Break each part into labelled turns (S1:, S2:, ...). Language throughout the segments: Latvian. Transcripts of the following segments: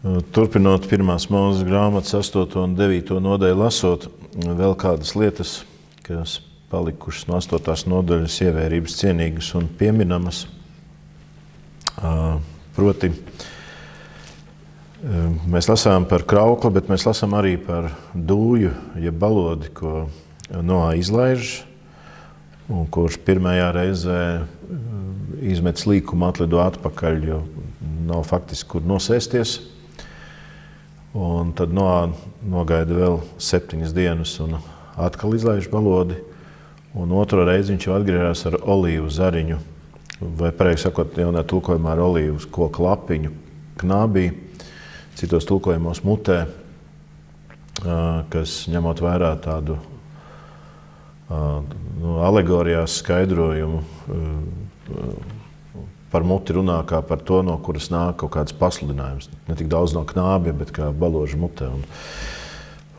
S1: Turpinot 1. Mūzes grāmatas 8. un 9. nodaļu lasot, vēl kādas lietas, kas palikušas no 8. nodaļas ievērības cienīgas un pieminamas. Proti, mēs lasām par kraukli, bet mēs lasām arī par dūju, jeb balodi, ko Noā izlaiž, un kurš pirmajā reizē izmet līkumu atlido atpakaļ, jo nav faktiski kur nosēsties. Un tad Noā nogaida vēl 7 dienas un atkal izlaiž balodi. Un otro reizi viņš jau atgriežas ar olīvu zariņu, vai pareizi sakot, jaunā tulkojumā ar olīvas koka lapiņu knābī, citos tulkojumos mutē, kas ņemot vērā tādu alegorijās skaidrojumu par muti runā kā par to, no kuras nāk kaut kāds pasludinājums. Ne tik daudz no knābja, bet kā baloža mutē.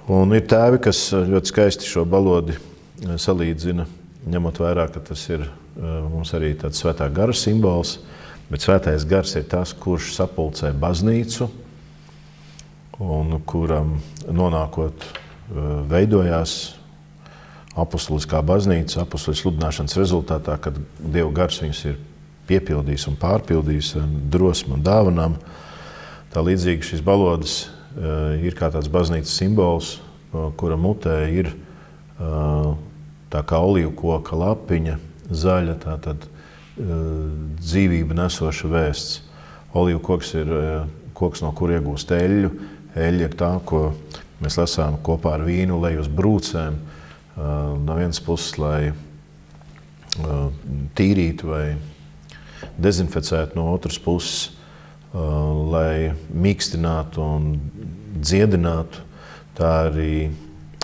S1: Un ir tēvi, kas ļoti skaisti šo balodi salīdzina, ņemot vērā, ka tas ir mums arī tāds svētā gara simbols, bet svētais gars ir tas, kurš sapulcē baznīcu un kuram nonākot veidojās apustuliskā baznīca, apustuliskās sludināšanas rezultātā, kad Dieva gars viņus ir piepildījis un pārpildījis drosmi un dāvanām. Tā līdzīgi šis balodas ir kā tāds baznīcas simbols, kura mutē ir tā kā olīvu koka lapiņa, zaļa, tātad dzīvība nesoša vēsts. Olīvu koks ir koks, no kur iegūst eļļu. Eļļa ir tā, ko mēs lasām kopā ar vīnu, lej uz brūcēm. No vienas puses, lai tīrītu vai dezinficētu, no otras puses, lai mīkstinātu un dziedinātu. Tā arī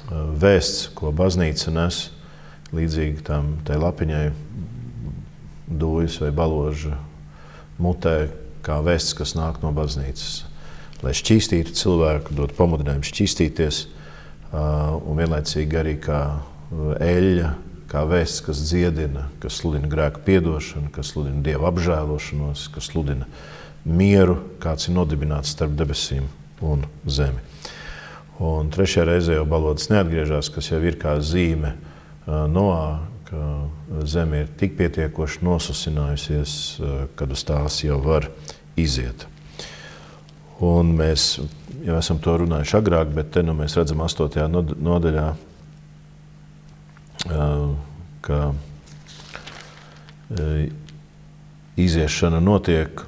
S1: vēsts, ko baznīca nes, līdzīgi tai lapiņai dūjas vai baloža mutē, kā vēsts, kas nāk no baznīcas. Lai šķīstītu cilvēku, dot pamudinājumu šķīstīties, un vienlaicīgi arī kā eļļa, kā vēsts, kas dziedina, kas sludina grēku piedošanu, kas sludina Dieva apžēlošanos, kas sludina mieru, kāds ir nodibināts starp debesīm un zemi. Un trešajā reizē jau balodas neatgriežas, kas jau ir kā zīme Noā, ka zeme ir tik pietiekoši nosusinājusies, kad uz tās jau var iziet. Un mēs jau esam to runājuši agrāk, bet te mēs redzam 8. nodaļā, ka iziešana notiek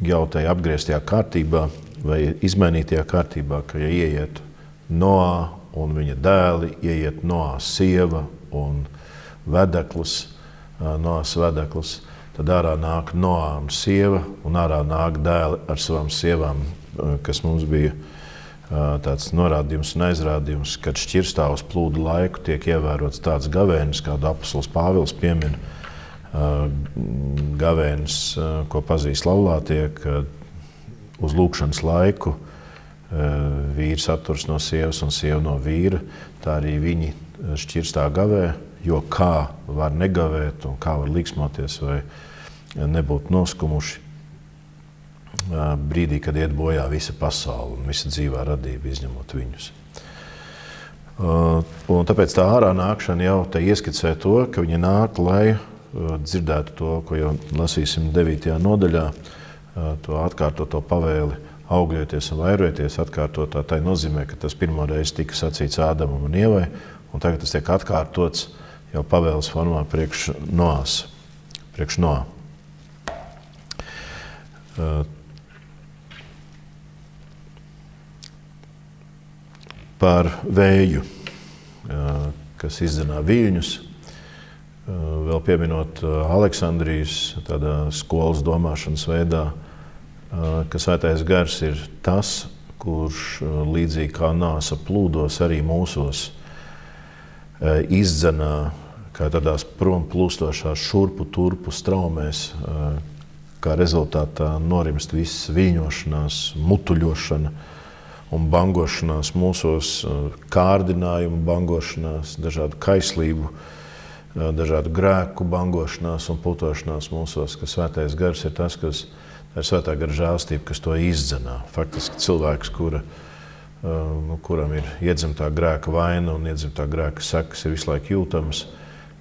S1: jau tajā apgrieztajā kārtībā vai izmainītajā kārtībā, ka ja ieiet Noā un viņa dēli, ieiet Noā sieva un vedeklis, Noās vedeklis, tad ārā nāk Noā un sieva, un ārā nāk dēli ar savām sievām, kas mums bija tāds norādījums un aizrādījums, kad šķirstāvus plūdu laiku tiek ievērots tāds gavēnis, kādu apustulis Pāvils piemin, gavēnis, ko pazīst laulātie, kad uz lūkšanas laiku vīrs atturs no sievas un sieva no vīra, tā arī viņi šķirstā gavē, jo kā var negavēt un kā var liksmoties vai nebūt noskumuši brīdī, kad iet bojā visa pasaule un visa dzīvā radība, izņemot viņus. Un tāpēc tā ārā nākšana jau te ieskicē to, ka viņi nāk, lai dzirdētu to, ko jau lasīsim 9. nodaļā, to atkārtoto pavēli augļoties un vairojieties, atkārtotā tai nozīmē, ka tas pirmo reizi tika sacīts Ādamam un Ievai, un tagad tas tiek atkārtots jau pavēles formā priekš Noā. Par vēju, kas izdzenā viļņus, vēl pieminot Aleksandrijas tādā skolas domāšanas veidā, ka svētais gars ir tas, kurš līdzīgi kā nāsa plūdos arī mūsos izdzenā, kā tādās prom plūstošās šurpu turpu straumēs, kā rezultātā norimst viss viļņošanās, mutuļošana un bangošanās mūsos, kārdinājumu bangošanās, dažādu kaislību dažādu grēku bangošanās un putošanās mūsos, ka svētais gars ir tas, tā ir svētā gara žēlstība, kas to izdzenā. Faktiski cilvēks, kuram ir iedzimtā grēka vaina un iedzimtā grēka sekas ir visu laiku jūtamas,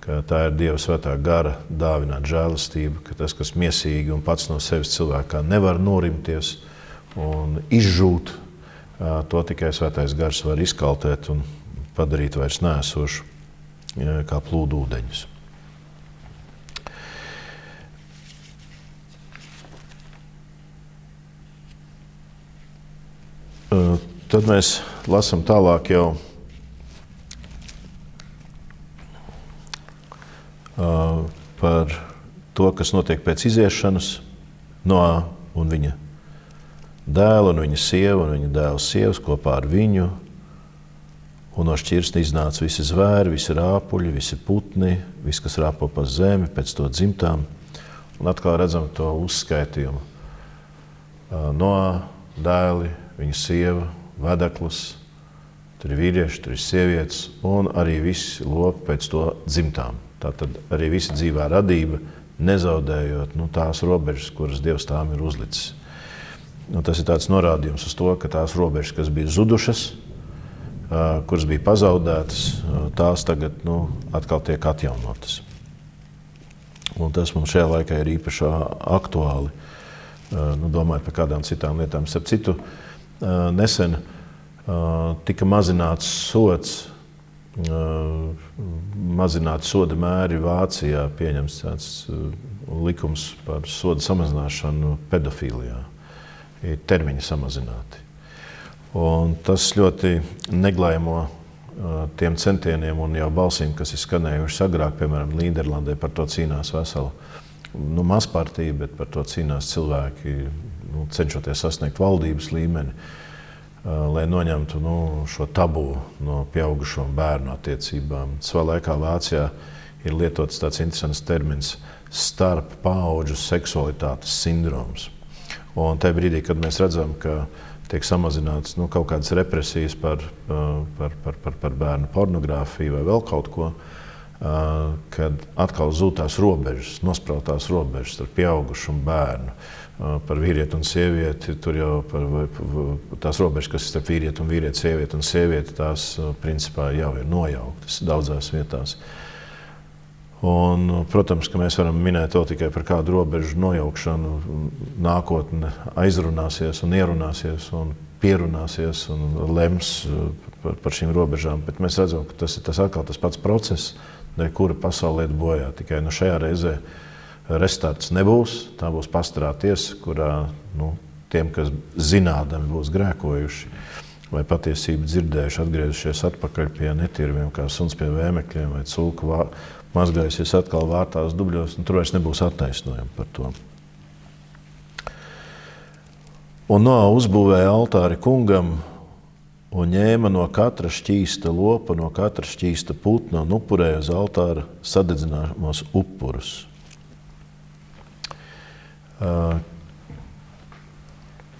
S1: ka tā ir Dieva svētā gara dāvināt žēlastība, ka tas, kas miesīgi un pats no sevis cilvēkā nevar norimties un izžūt, to tikai svētais gars var izkaltēt un padarīt vairs neesošu kā plūdu ūdeņus. Tad mēs lasām tālāk jau par to, kas notiek pēc iziešanas Noā un viņa dēla un viņa sieva un viņa dēla sievas kopā ar viņu. Un no šķirsta iznāca visi zvēri, visi rāpuļi, visi putni, viss, kas rāpo pa zemi, pēc to dzimtām. Un atkal redzam to uzskaitījumu. Noā, dēli, viņa sieva, vedeklis, tur ir vīrieši, tur ir sievietes un arī visi lopi pēc to dzimtām. Tātad arī visi dzīvā radība, nezaudējot tās robežas, kuras Dievs tām ir uzlicis. Tas ir tāds norādījums uz to, ka tās robežas, kas bija zudušas, kuras bija pazaudētas, tās tagad atkal tiek atjaunotas. Un tas mums šajā laikā ir īpaši aktuāli, domājot par kādām citām lietām. Starp citu, nesen tika mazināts sods, mazināti soda mēri Vācijā, pieņems tāds likums par soda samazināšanu pedofilijā. Ir termiņi samazināti. Un tas ļoti neglājumo tiem centieniem un jau balsīm, kas ir skanējušas agrāk, piemēram, Nīderlandē par to cīnās vesela mazpartija, bet par to cīnās cilvēki, cenšoties sasniegt valdības līmeni, lai noņemtu šo tabu no pieaugušo un bērnu attiecībām. Savā laikā Vācijā ir lietots tāds interesants termins starp paauģu seksualitātes sindroms. Un tajā brīdī, kad mēs redzam, ka tiek samazināts kaut kādas represijas par bērnu pornogrāfiju vai vēl kaut ko, kad atkal zūd tās robežas, nosprautās robežas starp pieaugušu un bērnu, par vīrieti un sievieti, tur jau tās robežas, kas ir starp vīrieti un vīrieti, sievieti un sievieti, tās principā jau ir nojauktas daudzās vietās. Un, protams, ka mēs varam minēt to tikai par kādu robežu nojaukšanu, nākotne aizrunāsies un ierunāsies un pierunāsies un lems par šīm robežām, bet mēs redzam, ka tas ir atkal tas pats process, dēļ kura pasaulē iet bojā. Tikai šajā reizē restarts nebūs, tā būs pastarā tiesa, kurā tiem, kas zinādami būs grēkojuši vai patiesību dzirdējuši, atgriezušies atpakaļ pie netīrviem, kā suns pie vēmekļiem vai cūka mazgājusies atkal vārtās dubļos, un tur vairs nebūs attaisnojumi par to. Un Noā uzbūvēja altāri kungam un ņēma no katra šķīsta lopa, no katra šķīsta putna un upurēja uz altāra sadedzināmos upurus.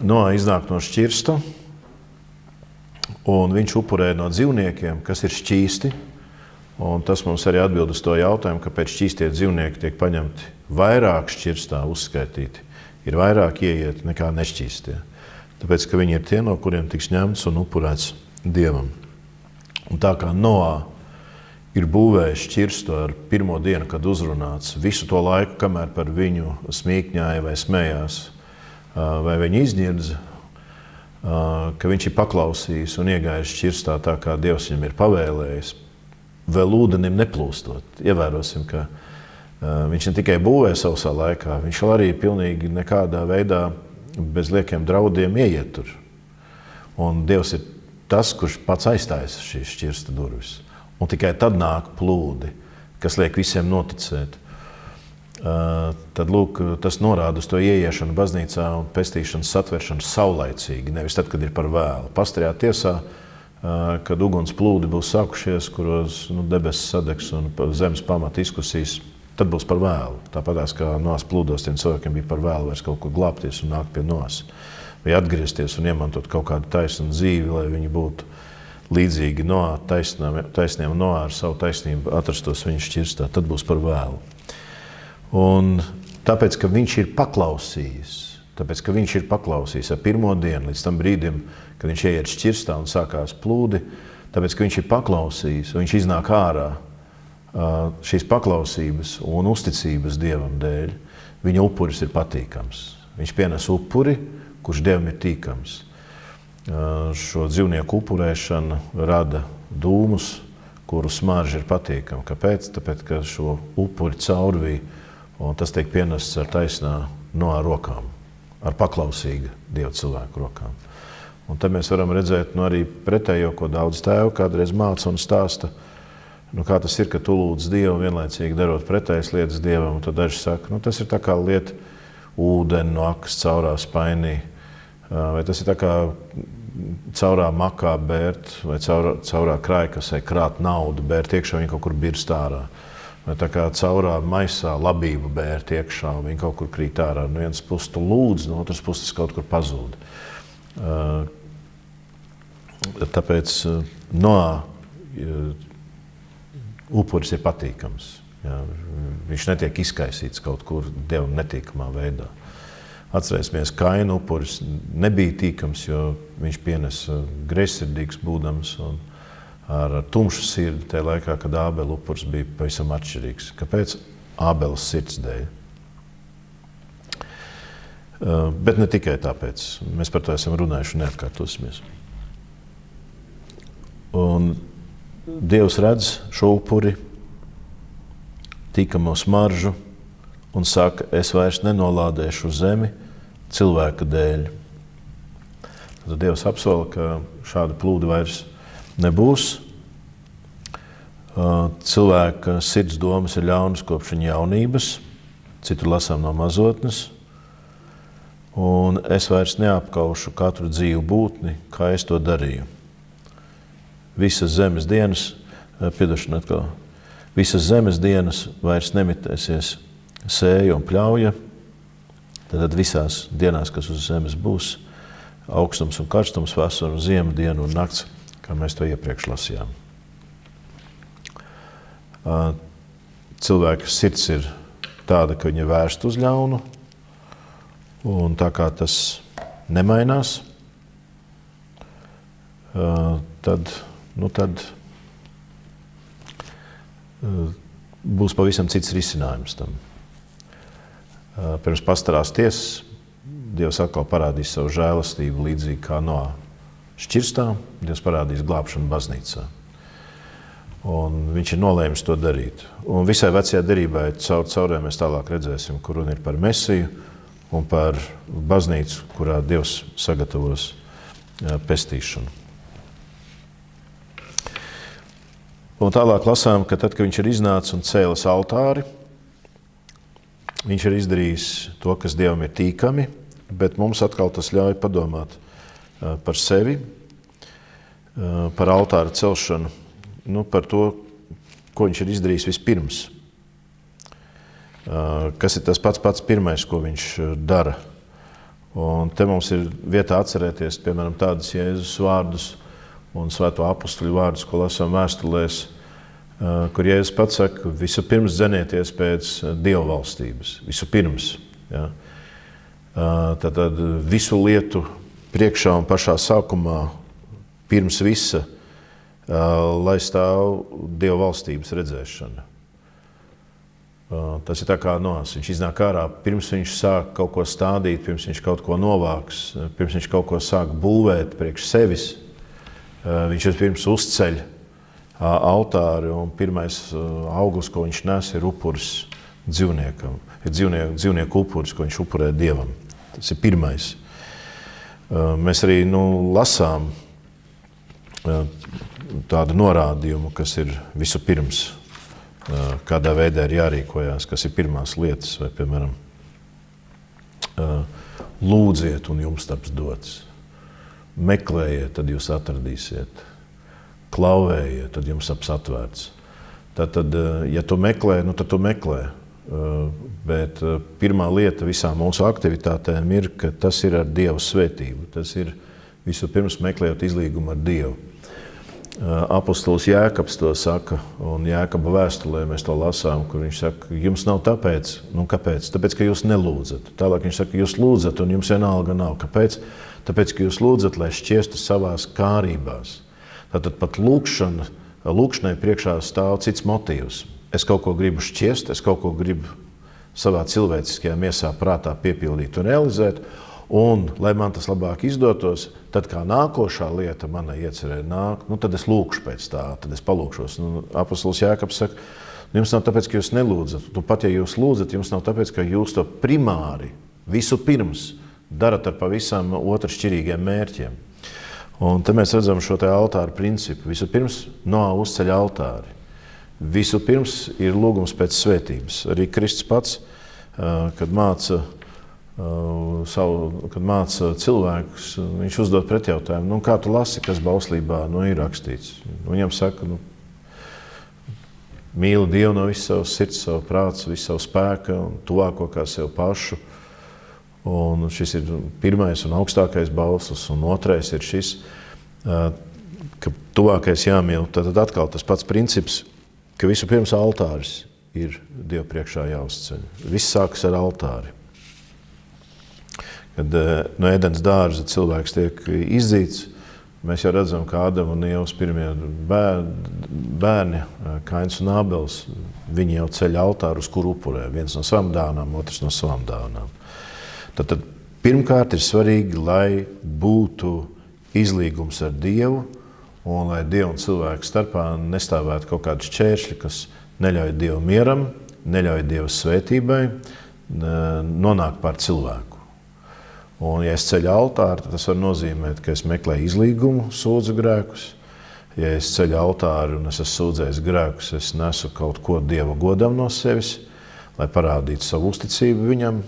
S1: Noā iznāk no šķirsta, un viņš upurēja no dzīvniekiem, kas ir šķīsti. Un tas mums arī atbild uz to jautājumu, kāpēc šķīstie dzīvnieki tiek paņemti vairāk šķirstā uzskaitīti. Ir vairāk ieiet nekā nešķīstie. Tāpēc, ka viņi ir tie, no kuriem tiks ņemts un upurēts Dievam. Un tā kā Noā ir būvējis šķirstu ar pirmo dienu, kad uzrunāts visu to laiku, kamēr par viņu smīkņāja vai smējās, vai viņi izņirdza, ka viņš ir paklausījis un iegājis šķirstā tā, kā Dievs viņam ir pavēlējis, vēl ūdenim neplūstot. Ievērosim, ka viņš ne tikai būvē sausā laikā, viņš arī pilnīgi nekādā veidā bez liekiem draudiem ieiet tur. Un Dievs ir tas, kurš pats aizstājas šīs šķirsta durvis. Un tikai tad nāk plūdi, kas liek visiem noticēt. Tad, lūk, tas norāda uz to ieiešanu baznīcā un pestīšanas satveršanu saulaicīgi, nevis tad, kad ir par vēlu. Pastarajā tiesā, kad uguns plūdi būs sākušies, kuros debesis sadegs un zemes pamata izkusīs, tad būs par vēlu. Tāpatās kā Noās plūdos tiem cilvēkiem bija par vēlu vairs kaut ko glābties un nākt pie Noās. Vai atgriezties un iemantot kaut kādu taisnu dzīvi, lai viņi būtu līdzīgi taisniem Noā ar savu taisnību atrastos viņa šķirstā, tad būs par vēlu. Un tāpēc, ka viņš ir paklausījis ar pirmo dienu līdz tam brīdim, kad viņš ieiet šķirstā un sākās plūdi, tāpēc, ka viņš ir paklausījis un viņš iznāk ārā šīs paklausības un uzticības Dievam dēļ, viņa upuris ir patīkams. Viņš pienes upuri, kurš Dievam ir tīkams. Šo dzīvnieku upurēšana rada dūmus, kuru smarža ir patīkama. Kāpēc? Tāpēc, ka šo upuri caurvīja, un tas tiek pienests ar taisnā Noā rokām, ar paklausīga Dieva cilvēku rokām. Un tad mēs varam redzēt arī pretējo, ko daudz tēvu kādreiz māca un stāsta, kā tas ir, ka tu lūdz Dievu vienlaicīgi darot pretējas lietas Dievam, un tad daži saka, tas ir tā kā liet ūdeni no akas caurā spainī, vai tas ir tā kā caurā makā bērt, vai caurā krājkasē krāt naudu, bērt iekšā, viņa kaut kur birst ārā. Vai tā kā caurā maisā labību bērt iekšā, viņa kaut kur krīt ārā. No vienas puses tu lūdz, no otras puses kaut kur pazūd. Tāpēc Noā upuris ir patīkams. Jā, viņš netiek izkaisīts kaut kur Dievam netīkamā veidā. Atcerēsimies, Kaina upuris nebija tīkams, jo viņš pienesa greizsirdīgs būdams un ar tumšu sirdi tajā laikā, kad Ābela upuris bija pavisam atšķirīgs. Kāpēc? Ābeles sirds dēļ. Bet ne tikai tāpēc. Mēs par to esam runājuši un neatkārtosimies. Un Dievs redz šo upuri, tīkamo smaržu, un saka, es vairs nenolādēšu zemi cilvēka dēļ. Tad Dievs apsola, ka šāda plūdi vairs nebūs. Cilvēka sirds domas ir ļaunas kopš viņa jaunības, citur lasām no mazotnes. Un es vairs neapkaušu katru dzīvu būtni, kā es to darīju. Visas zemes dienas, visas zemes dienas vairs nemitēsies sēja un pļauja. Tad visās dienās, kas uz zemes būs, augstums un karstums, vasara, ziema, diena un nakts, kā mēs to iepriekš lasījām. Cilvēka sirds ir tāda, ka viņa vērst uz ļaunu, un tā kā tas nemainās, tad būs pavisam cits risinājums tam. Pirms pastarās tiesas Dievs atkal parādīs savu žēlastību līdzīgi kā Noā šķirstā, Dievs parādīs glābšanu baznīcā. Un viņš ir nolēmis to darīt. Un visai vecajā derībā caurē mēs tālāk redzēsim, kur runa ir par Mesiju un par baznīcu, kurā Dievs sagatavos pestīšanu. Un tālāk lasām, ka tad, kad viņš ir iznācis un cēlis altāri, viņš ir izdarījis to, kas Dievam ir tīkami, bet mums atkal tas ļauj padomāt par sevi, par altāra celšanu, par to, ko viņš ir izdarījis vispirms. Kas ir tas pats pirmais, ko viņš dara. Un te mums ir vietā atcerēties, piemēram, tādas Jēzus vārdus un svēto apustuļu vārdus, ko lasām vēstulēs, kur Jēzus pats saka, vispirms dzenieties pēc Dieva valstības. Vispirms. Ja? Tad visu lietu priekšā un pašā sākumā, pirms visa, lai stāv Dieva valstības redzēšana. Tas ir tā kā Noās. Viņš iznāk ārā, pirms viņš sāk kaut ko stādīt, pirms viņš kaut ko novāks, pirms viņš kaut ko sāk būvēt priekš sevis. Viņš pirms uzceļ altāri, un pirmais auglis, ko viņš nes, ir upuris dzīvniekam. Ir dzīvnieku upuris, ko viņš upurē Dievam. Tas ir pirmais. Mēs arī lasām tādu norādījumu, kas ir visu pirms, kādā veidā ir jārīkojās, kas ir pirmās lietas, vai, piemēram, lūdziet un jums taps dots. Meklējiet, tad jūs atradīsiet. Klauvējiet, tad jums taps atvērts. Tad, ja tu meklē, tad tu meklē. Bet pirmā lieta visām mūsu aktivitātēm ir, ka tas ir ar Dieva svētību. Tas ir visu pirms meklējot izlīgumu ar Dievu. Apostols Jēkabs to saka, un Jēkaba vēstulē mēs to lasām, kur viņš saka, jums nav tāpēc, kāpēc? Tāpēc, ka jūs nelūdzat. Tālāk viņš saka, jūs lūdzat, un jums vienalga nav. Kāpēc? Tāpēc, ka jūs lūdzat, lai šķiestu savās kārībās. Tātad pat lūkšanai priekšā stāv cits motīvs. Es kaut ko gribu šķiest, es kaut ko gribu savā cilvēciskajā miesā prātā piepildīt un realizēt, un, lai man tas labāk izdotos, tad kā nākošā lieta manai iecerē nāk, tad es lūkšu pēc tā, tad es palūkšos. Apostols Jēkabs saka, jums nav tāpēc, ka jūs nelūdzat. Pat ja jūs lūdzat, jums nav tāpēc, ka jūs to primāri, visu pirms, darat ar pavisam otršķirīgiem mērķiem. Un te mēs redzam šo te altāru principu. Vispirms Noā uzceļ altāri. Vispirms ir lūgums pēc svētības. Arī Kristus pats, kad māca cilvēkus, viņš uzdod pretjautājumu, kā tu lasi, kas bauslībā ir rakstīts. Viņam saka, mīli Dievu no visas savas sirds, savu prātu, visu savu spēku un tuvāko kā sev pašu. Un šis ir pirmais un augstākais bauslis, un otrais ir šis, ka tuvākais jāmīl. Tad atkal tas pats princips, ka vispirms altāris ir Dievu priekšā jāuzceļ. Viss sākas ar altāri. Kad no Ēdens dārza cilvēks tiek izdzīts, mēs jau redzam, ka Ādama un Ievas pirmie bērni, Kains un Ābels, viņi jau ceļ altāru, uz kuru upurē. Viens no savām dāvanām, otrs no savām dāvanām. Tad pirmkārt ir svarīgi, lai būtu izlīgums ar Dievu, un lai Dievu un cilvēku starpā nestāvētu kaut kādi šķēršļi, kas neļauj Dievu mieram, neļauj Dievu svētībai, nonākt pār cilvēku. Un ja es ceļu altāru, tad tas var nozīmēt, ka es meklēju izlīgumu, sūdzu grēkus. Ja es ceļu altāru un es esmu sūdzējis grēkus, es nesu kaut ko Dieva godam no sevis, lai parādītu savu uzticību viņam,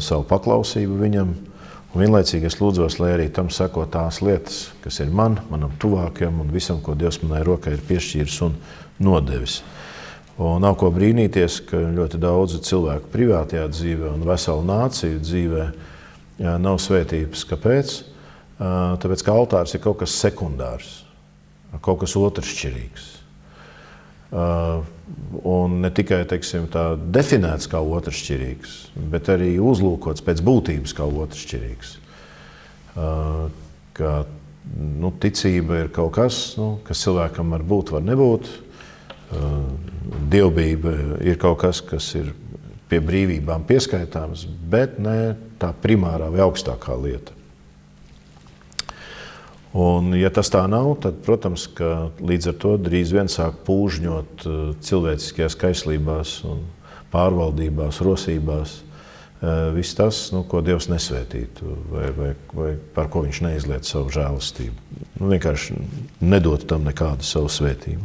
S1: savu paklausību viņam. Un vienlaicīgi es lūdzos, lai arī tam seko tās lietas, kas ir manam tuvākajam un visam, ko Dievs manai rokai ir piešķīris un nodevis. Un nav ko brīnīties, ka ļoti daudzu cilvēku privātajā dzīvē un veselu nāciju dzīvē nav svētības. Kāpēc? Tāpēc, ka altārs ir kaut kas sekundārs, kaut kas otršķirīgs. Un ne tikai, tā definēts kā otršķirīgs, bet arī uzlūkots pēc būtības kā otršķirīgs. Ka, ticība ir kaut kas, kas cilvēkam var būt, var nebūt. Dievbijība ir kaut kas, kas ir pie brīvībām pieskaitāms, bet ne tā primārā vai augstākā lieta. Un, ja tas tā nav, tad, protams, ka līdz ar to drīz vien sāk pūžņot cilvēciskajās kaislībās un pārvaldībās, rosībās, viss tas, ko Dievs nesvētītu vai par ko viņš neizliet savu žēlastību. Vienkārši nedot tam nekādu savu svētību.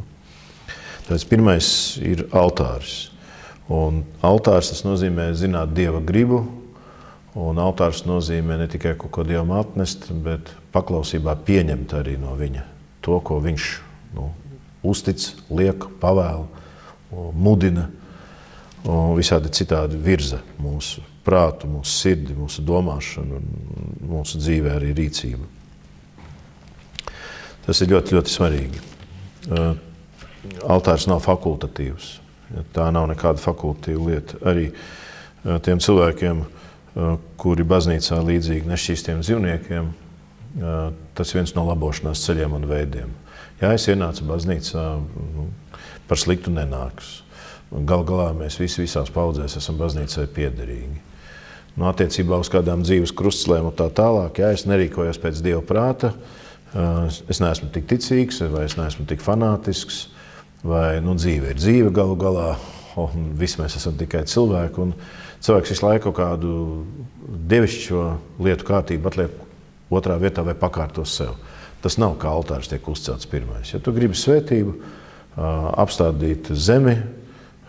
S1: Tāpēc pirmais ir altāris. Un altārs tas nozīmē zināt Dieva gribu, un altārs nozīmē ne tikai kaut ko Dievam atnest, bet paklausībā pieņemt arī no viņa to, ko viņš uztic, liek, pavēl, mudina un visādi citādi virza mūsu prātu, mūsu sirdi, mūsu domāšanu un mūsu dzīvē arī rīcību. Tas ir ļoti, ļoti svarīgi. Altārs nav fakultatīvs. Tā nav nekāda fakultatīva lieta. Arī tiem cilvēkiem, kuri baznīcā līdzīgi nešķīstiem dzīvniekiem, tas ir viens no labošanās ceļiem un veidiem. Ja es ienācu baznīcā, par sliktu nenāks. Gal galā mēs visās paudzēs esam baznīcai piederīgi. Attiecībā uz kādām dzīves krustcelēm un tā tālāk, ja es nerīkojos pēc Dieva prāta, es neesmu tik ticīgs vai es neesmu tik fanātisks, vai dzīve ir dzīve galu galā, un visi mēs esam tikai cilvēki, un cilvēks visu laiku kādu dievišķo lietu kārtību atliek otrā vietā vai pakārtos sev. Tas nav kā altārs tiek uzcelts pirmais. Ja tu gribi svētību, apstādīt zemi,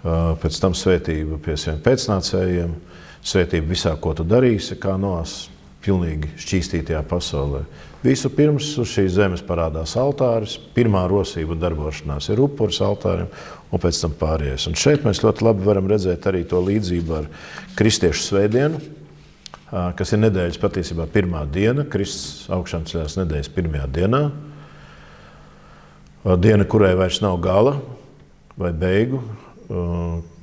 S1: pēc tam svētību pie saviem pēcnācējiem, svētību visā, ko tu darīsi, kā Noās pilnīgi šķīstītajā pasaulē. Visu pirms uz šīs zemes parādās altāris, pirmā rosība un darbošanās ir upuris altārim, un pēc tam pārējais. Un šeit mēs ļoti labi varam redzēt arī to līdzību ar kristiešu svētdienu, kas ir nedēļas patiesībā pirmā diena. Kristus augšām ceļās nedēļas pirmajā dienā. Diena, kurai vairs nav gala vai beigu,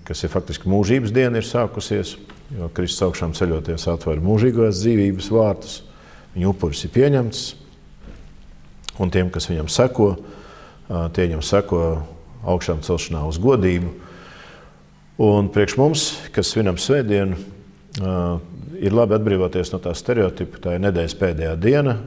S1: kas ir faktiski mūžības diena, ir sākusies, jo Kristus augšām ceļoties atver mūžīgās dzīvības vārtus, viņa upuris ir pieņemts, un tiem, kas viņam seko, tie viņam seko augšām celšanā uz godību. Un priekš mums, kas svinam svētdienu, ir labi atbrīvoties no tā stereotipa, tā ir nedēļas pēdējā diena,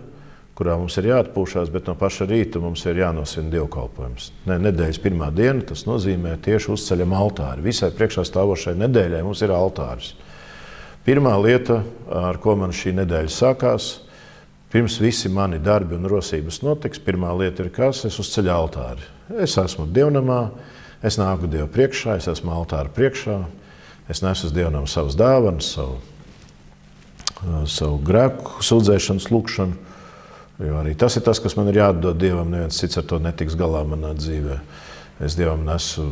S1: kurā mums ir jāatpūšās, bet no paša rīta mums ir jānosvin dievkalpojums. Nedēļas pirmā diena, tas nozīmē tieši uzceļam altāri. Visai priekšā stāvošai nedēļai mums ir altāris. Pirmā lieta, ar ko man šī nedēļa sākās, pirms visi mani darbi un rosības notiks, pirmā lieta ir kas? Es uzceļu altāri. Es esmu dievnamā, es nāku Dievu priekšā, es esmu altāra priekšā, es nesu uz dievnamu savas dāvanas, savu grēku sūdzēšanas lūkšanu, jo arī tas ir tas, kas man ir jāatdod Dievam, neviens cits ar to netiks galā manā dzīvē. Es Dievam nesu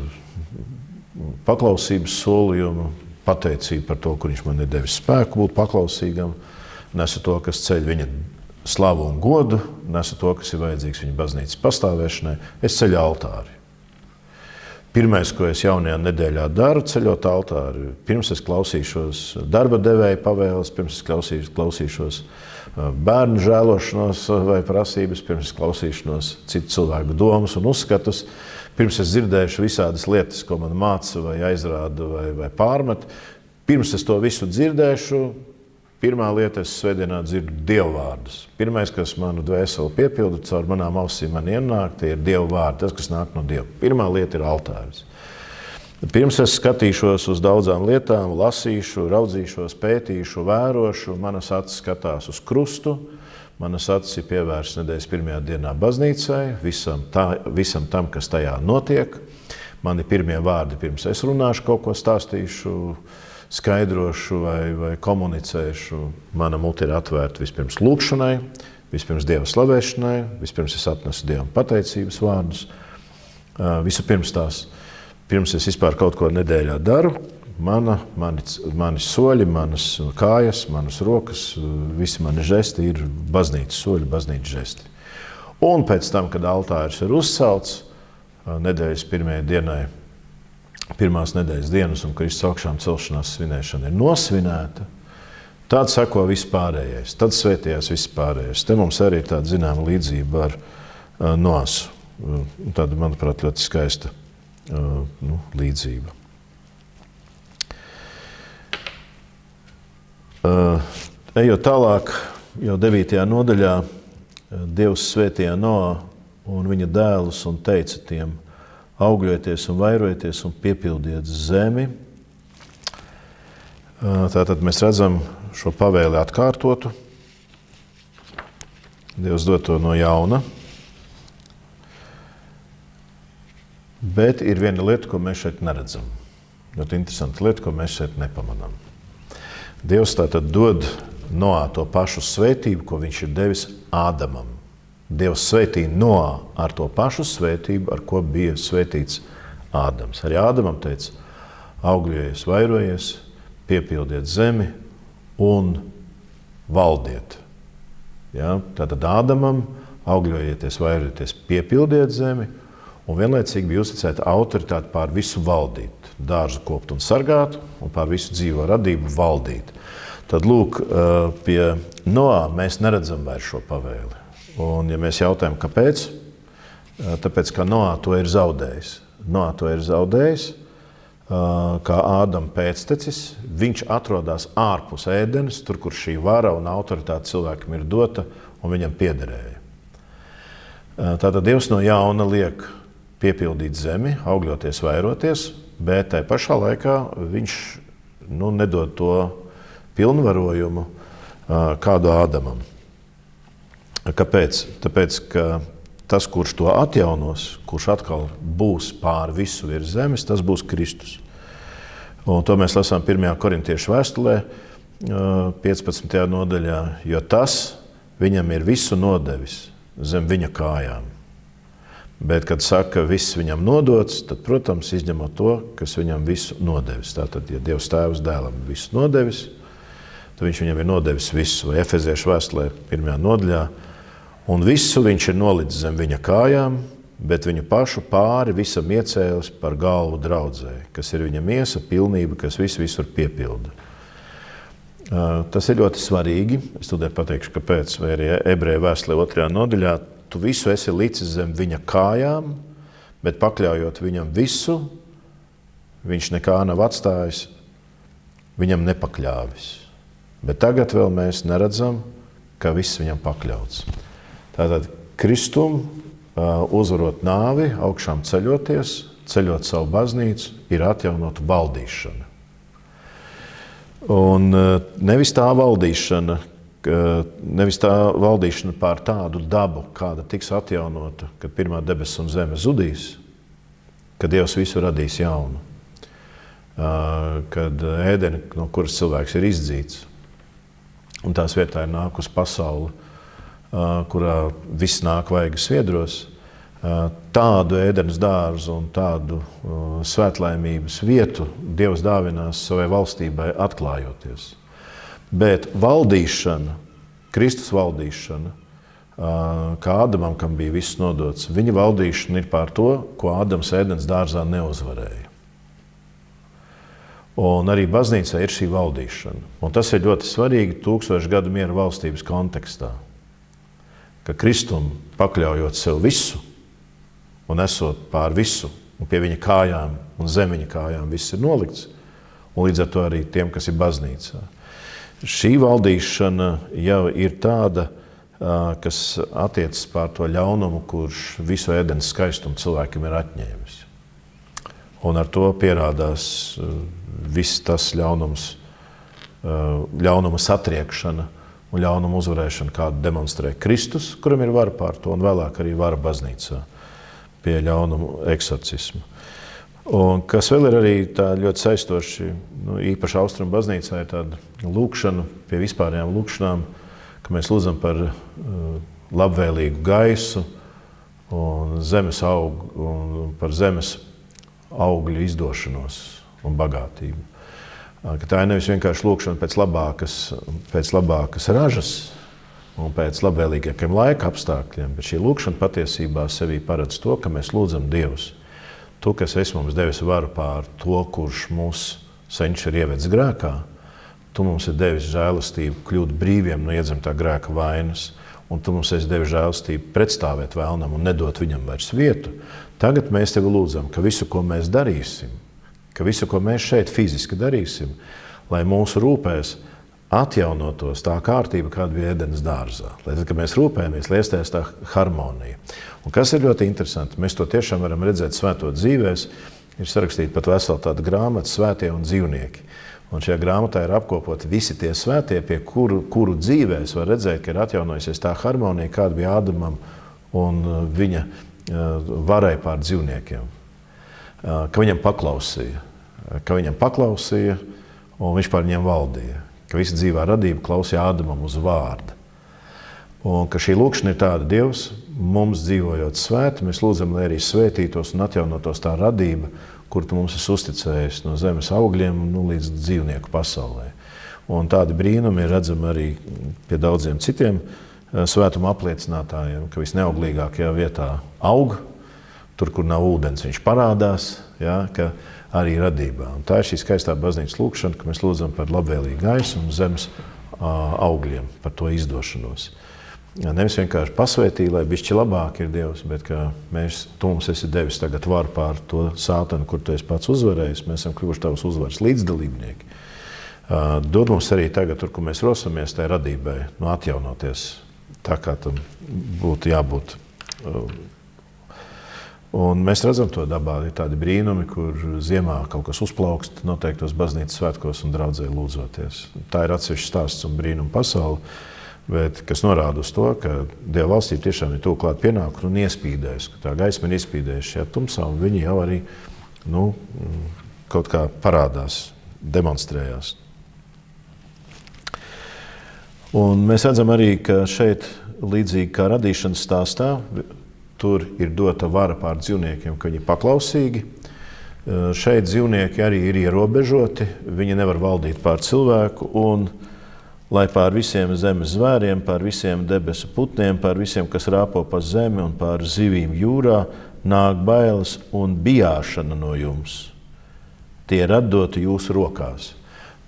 S1: paklausības solījumu, pateicību par to, kur viņš man ir devis spēku būt paklausīgam, nesu to, kas ceļ viņa slavu un godu, nesu to, kas ir vajadzīgs viņa baznīcas pastāvēšanai, es ceļu altāri. Pirmais, ko es jaunajā nedēļā daru, ceļot altāri, pirms es klausīšos darba devēja pavēles, pirms es klausīšos bērnu žēlošanos vai prasības, pirms es klausīšanos citu cilvēku domas un uzskatus, pirms es dzirdēšu visādas lietas, ko man māca vai aizrāda vai pārmet, pirms es to visu dzirdēšu, pirmā lieta, es svētdienā dzirdu Dievu vārdus. Pirmais, kas manu dvēseli piepilda, caur manām ausīm man ienāk, tie ir Dievu vārdi, tas, kas nāk no Dieva. Pirmā lieta ir altāris. Pirms es skatīšos uz daudzām lietām, lasīšu, raudzīšos, pētīšu, vērošu, manas acis skatās uz krustu, manas acis ir pievērsts nedēļas pirmajā dienā baznīcai, visam tam, kas tajā notiek. Mani pirmie vārdi, pirms es runāšu, kaut ko stāstīšu, skaidrošu vai komunicēšu. Mana mute ir atvērta vispirms lūkšanai, vispirms Dieva slavēšanai, vispirms es atnesu Dievam pateicības vārdus. Pirms es vispār kaut ko nedēļā daru, mani soļi, manas kājas, manas rokas, visi mani žesti ir baznīcas soļi, baznīcas žesti. Un pēc tam, kad altāris ir uzcelts, nedēļas pirmajai dienai, pirmās nedēļas dienas un Kristus augšām celšanās svinēšana ir nosvinēta, tad seko viss pārējais, tad svētījās viss pārējais. Te mums arī ir tāda zināma līdzība ar Noasu. Tāda, manuprāt, ļoti skaista līdzība. Ejot tālāk, jau 9. nodaļā, Dievs svētīja Noā un viņa dēlus un teica tiem: augļojieties un vairojieties un piepildiet zemi. Tātad mēs redzam šo pavēli atkārtotu. Dievs dod to no jauna. Bet ir viena lieta, ko mēs šeit neredzam. Ļoti interesanta lieta, ko mēs šeit nepamanām. Dievs tātad dod Noā to pašu svētību, ko viņš ir devis Ādamam. Dievs svētīja Noā ar to pašu svētību, ar ko bija svētīts Ādams. Arī Ādamam teica: augļojies, vairojies, piepildiet zemi un valdiet. Ja? Tātad Ādamam augļojieties, vairojieties, piepildiet zemi, un vienlaicīgi bija uzticēta autoritāte pār visu valdīt, dārzu kopt un sargāt, un pār visu dzīvo radību valdīt. Tad lūk, pie Noā mēs neredzam vairs šo pavēli. Un ja mēs jautājam, kāpēc? Tāpēc, ka Noā to ir zaudējis. Noā to ir zaudējis, kā Ādama pēctecis. Viņš atrodas ārpus ēdenes, tur, kur šī vara un autoritāte cilvēkam ir dota un viņam piederēja. Tātad Dievs no jauna liek piepildīt zemi, augļoties, vairoties, bet tai pašā laikā viņš nedod to pilnvarojumu kādu Ādamam. Kāpēc? Tāpēc, ka tas, kurš to atjaunos, kurš atkal būs pāri visu virs zemes, tas būs Kristus. Un to mēs lasām 1. Korintiešu vēstulē, 15. nodaļā, jo tas viņam ir visu nodevis zem viņa kājām. Bet, kad saka, viss viņam nodots, tad, protams, izņemot to, kas viņam visu nodevis. Tātad, ja Dievs tēvs dēlam visu nodevis, tad viņš viņam ir nodevis visu. Vai Efeziešu vēstulē 1. nodaļā, un visu viņš ir nolicis zem viņa kājām, bet viņu pašu pāri visam iecēlis par galvu draudzēji, kas ir viņa miesa, pilnība, kas visu visur piepilda. Tas ir ļoti svarīgi. Es tūlīt pateikšu, kāpēc, vai arī Ebreju vēstulē 2. nodaļā, tu visu esi licis zem viņa kājām, bet pakļaujot viņam visu, viņš nekā nav atstājis, viņam nepakļāvis. Bet tagad vēl mēs neredzam, ka viss viņam pakļauts. Tātad Kristum, uzvarot nāvi, augšām ceļoties, ceļot savu baznīcu, ir atjaunot valdīšana. Un nevis tā valdīšana pār tādu dabu, kāda tiks atjaunota, kad pirmā debesis un zeme zudīs, kad Dievs visu radīs jaunu, kad ēdeni, no kuras cilvēks ir izdzīts, un tās vietā ir nākus pasauli, kurā viss nāk vaigas sviedros, tādu ēdenes dārzu un tādu svētlaimības vietu Dievs dāvinās savai valstībai atklājoties. Bet valdīšana, Kristus valdīšana, kā Ādamam, kam bija viss nodots, viņa valdīšana ir pār to, ko Ādams ēdenes dārzā neuzvarēja. Un arī baznīcā ir šī valdīšana. Un tas ir ļoti svarīgi 1000 gadu miera valstības kontekstā. Ka Kristum pakļaujot sev visu un esot pār visu, un pie viņa kājām un zem viņa kājām viss ir nolikts, un līdz ar to arī tiem, kas ir baznīcā. Šī valdīšana jau ir tāda, kas attiecas pār to ļaunumu, kurš visu ēdenes skaistumu cilvēkiem ir atņēmis. Un ar to pierādās viss tas ļaunuma satriekšana un ļaunuma uzvarēšana, kādu demonstrē Kristus, kuram ir vara pār to, un vēlāk arī vara baznīcā pie ļaunuma eksorcisma. Un kas vēl ir arī tā ļoti saistoši, īpaši Austrumu baznīcā, ir tāda lūkšana pie vispārējām lūkšanām, ka mēs lūdzam par labvēlīgu gaisu un zemes augu, un par zemes augļu izdošanos un bagātību. Ka tā ir nevis vienkārši lūkšana pēc labākas ražas un pēc labvēlīgākiem laika apstākļiem, bet šī lūkšana patiesībā sevī paredz to, ka mēs lūdzam Dievs. Tu, kas esi mums devis varu pār to, kurš mūs senčs ir ievedis grēkā, tu mums ir devis žēlastību kļūt brīviem no iedzimtā grēka vainas, un tu mums esi devis žēlastību pretstāvēt vēlnam un nedot viņam vairs vietu. Tagad mēs tevi lūdzam, ka visu, ko mēs darīsim, ka visu, ko mēs šeit fiziski darīsim, lai mūsu rūpēs atjaunotos tā kārtība, kāda bija ēdenes dārzā. Lai tad, kad mēs rūpējamies, lai iestājas tā harmonija. Un kas ir ļoti interesanti, mēs to tiešām varam redzēt svēto dzīvēs, ir sarakstīta pat vesela tāda grāmata Svētie un dzīvnieki. Un šajā grāmatā ir apkopoti visi tie svētie, pie kuru dzīvēs var redzēt, ka ir atjaunojusies tā harmonija, kāda bija Ādamam un viņa varai pār dzīvniekiem. Ka viņam paklausīja, un viņš pār viņiem valdīja. Ka visa dzīvā radība klausīja Ādamam uz vārda. Un ka šī lūkšana ir tāda, Dievs, mums dzīvojot svēti, mēs lūdzam, lai arī svētītos un atjaunotos tā radība, kur tu mums esi uzticējis no zemes augļiem līdz dzīvnieku pasaulē. Un tādi brīnumi ir redzami arī pie daudziem citiem svētuma apliecinātājiem, ka visneauglīgākajā vietā aug, tur, kur nav ūdens, viņš parādās, ja, ka arī radībā. Un tā ir šī skaistā baznīcas lūkšana, ka mēs lūdzam par labvēlīgu gaisu un zemes augļiem, par to izdošanos. Nevis vienkārši pasvētī, lai bišķi labāk ir Dievs, bet ka tu mums esi devis tagad varu pār to sātanu, kur tu esi pats uzvarējis, mēs esam kļuvuši tavas uzvaras līdzdalībnieki. Dod mums arī tagad, tur, kur mēs rosamies, tai radībai, atjaunoties tā, kā tam būtu jābūt. Un mēs redzam to dabā, ir tādi brīnumi, kur ziemā kaut kas uzplaukst noteiktos baznīcas svētkos un draudzē lūdzoties. Tā ir atsevišķs stāsts un brīnuma pasaule, bet kas norāda uz to, ka Dieva valstība tiešām ir tuvu klāt pienākumu un iespīdēs, ka tā gaisma ir iespīdējusi šajā tumsā, un viņi jau arī kaut kā parādās, demonstrējās. Un mēs redzam arī, ka šeit, līdzīgi kā radīšanas stāstā, tur ir dota vara pār dzīvniekiem, ka viņi ir paklausīgi. Šeit dzīvnieki arī ir ierobežoti, viņi nevar valdīt pār cilvēku, un lai pār visiem zemes zvēriem, pār visiem debesu putniem, pār visiem, kas rāpo pa zemi un pār zivīm jūrā, nāk bailes un bijāšana no jums. Tie ir atdoti jūsu rokās.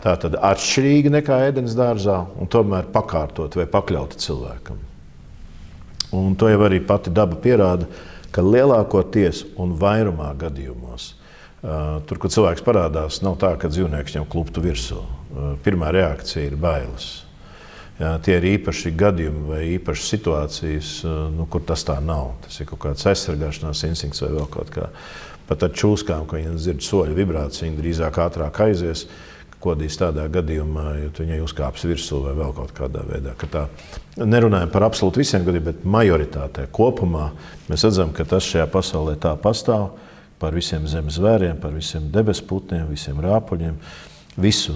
S1: Tā tad atšķirīgi nekā Ēdenes dārzā un tomēr pakārtot vai pakļauti cilvēkam. Un to jau arī pati daba pierāda, ka lielākoties un vairumā gadījumos tur, kur cilvēks parādās, nav tā, ka dzīvnieks viņam kluptu virsū. Pirmā reakcija ir bailes. Tie ir īpaši gadījumi vai īpašas situācijas, kur tas tā nav. Tas ir kaut kāds aizsargāšanās instinkts vai vēl kaut kā. Pat ar čūskām, ka viņiem dzird soļu vibrāciju, viņi drīzāk ātrāk aizies, kodīs tādā gadījumā, ja viņai uzkāps virsū vai vēl kaut kādā veidā. Ka tā, nerunājam par absolūti visiem gadījumiem, bet majoritātē kopumā mēs redzam, ka tas šajā pasaulē tā pastāv. Par visiem zemes zvēriem, par visiem debesputniem, visiem rāpuļiem, visu,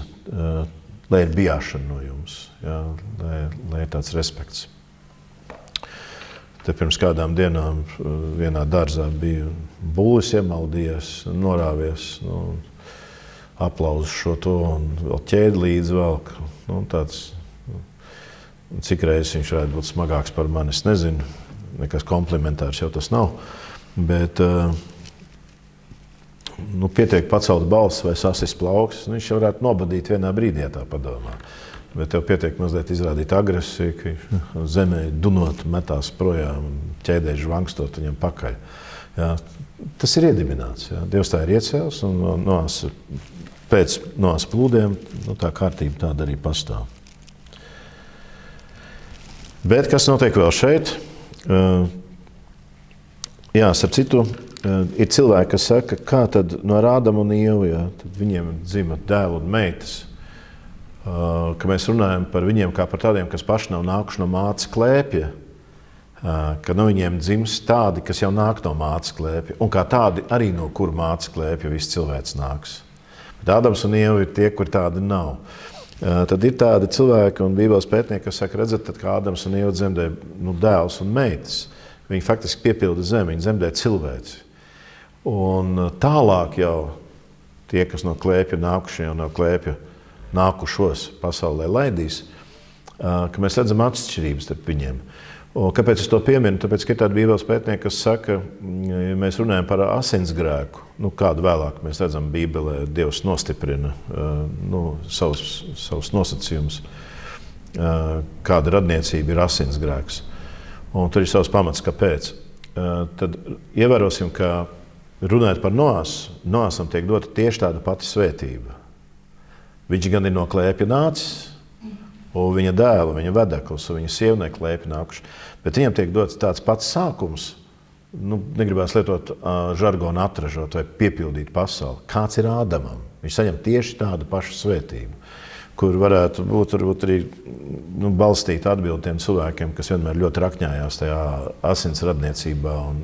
S1: lai ir bijāšana no jums, lai ir tāds respekts. Te pirms kādām dienām vienā dārzā bija bullis iemaldījies, norāvies, aplauzus šo to un vēl ķēdi līdz velk. Cik reizes viņš varētu būt smagāks par mani, es nezinu, nekas komplimentārs jau tas nav, bet pietiek pacelt balss vai sasist plaukstus, viņš jau varētu nobadīt vienā brīdī, ja tā padomā. Bet tev pietiek mazliet izrādīt agresiju, ka zemē dunot metās projām un ķēdē žvangstot viņam pakaļ. Jā, tas ir iedibināts. Jā. Dievs tā ir iecēlis un pēc noās plūdiem tā kārtība tāda arī pastāv. Bet kas notiek vēl šeit? Jā, starp citu, ir cilvēki, kas saka, kā tad no Ādama un Ieva, tad viņiem dzima dēli un meitas, ka mēs runājam par viņiem kā par tādiem, kas paši nav nākuši no mātes klēpja, ka no viņiem dzims tādi, kas jau nāk no mātes klēpja, un kā tādi arī no kura mātes klēpja viss cilvēks nāks. Bet Ādams un Ieva ir tie, kur tādi nav. Tad ir tādi cilvēki un Bībeles pētnieki, kas saka, redzat, tad kā Ādams un Ieva dzemdē dēls un meitas, viņi faktiski piepilda zemi, viņi dzemdē cilvēci. Un tālāk jau tie, kas no klēpja nākušie un no klēpja nākušos pasaulē laidīs, ka mēs redzam atšķirības starp viņiem. Un kāpēc es to pieminu? Tāpēc, ka ir tādi Bībeles pētnieki, kas saka, ja mēs runājam par asinsgrēku, kādu vēlāk mēs redzam Bībelē, Dievs nostiprina savus nosacījumus, kāda radniecība ir asinsgrēks. Un tur ir savs pamats, kāpēc. Tad ievērosim, ka runājot par Noasam tiek dota tieši tāda pati svētība. Viņš gan ir no klēpja nācis, un viņa dēla, viņa vedeklis, un viņa sieva no klēpja nākuši. Bet viņam tiek dots tāds pats sākums, negribās lietot žargonu atražot vai piepildīt pasauli. Kāds ir Ādamam? Viņš saņem tieši tādu pašu svētību, kur varētu būt arī balstīt atbildi tiem cilvēkiem, kas vienmēr ļoti rakņājās tajā asins radniecībā un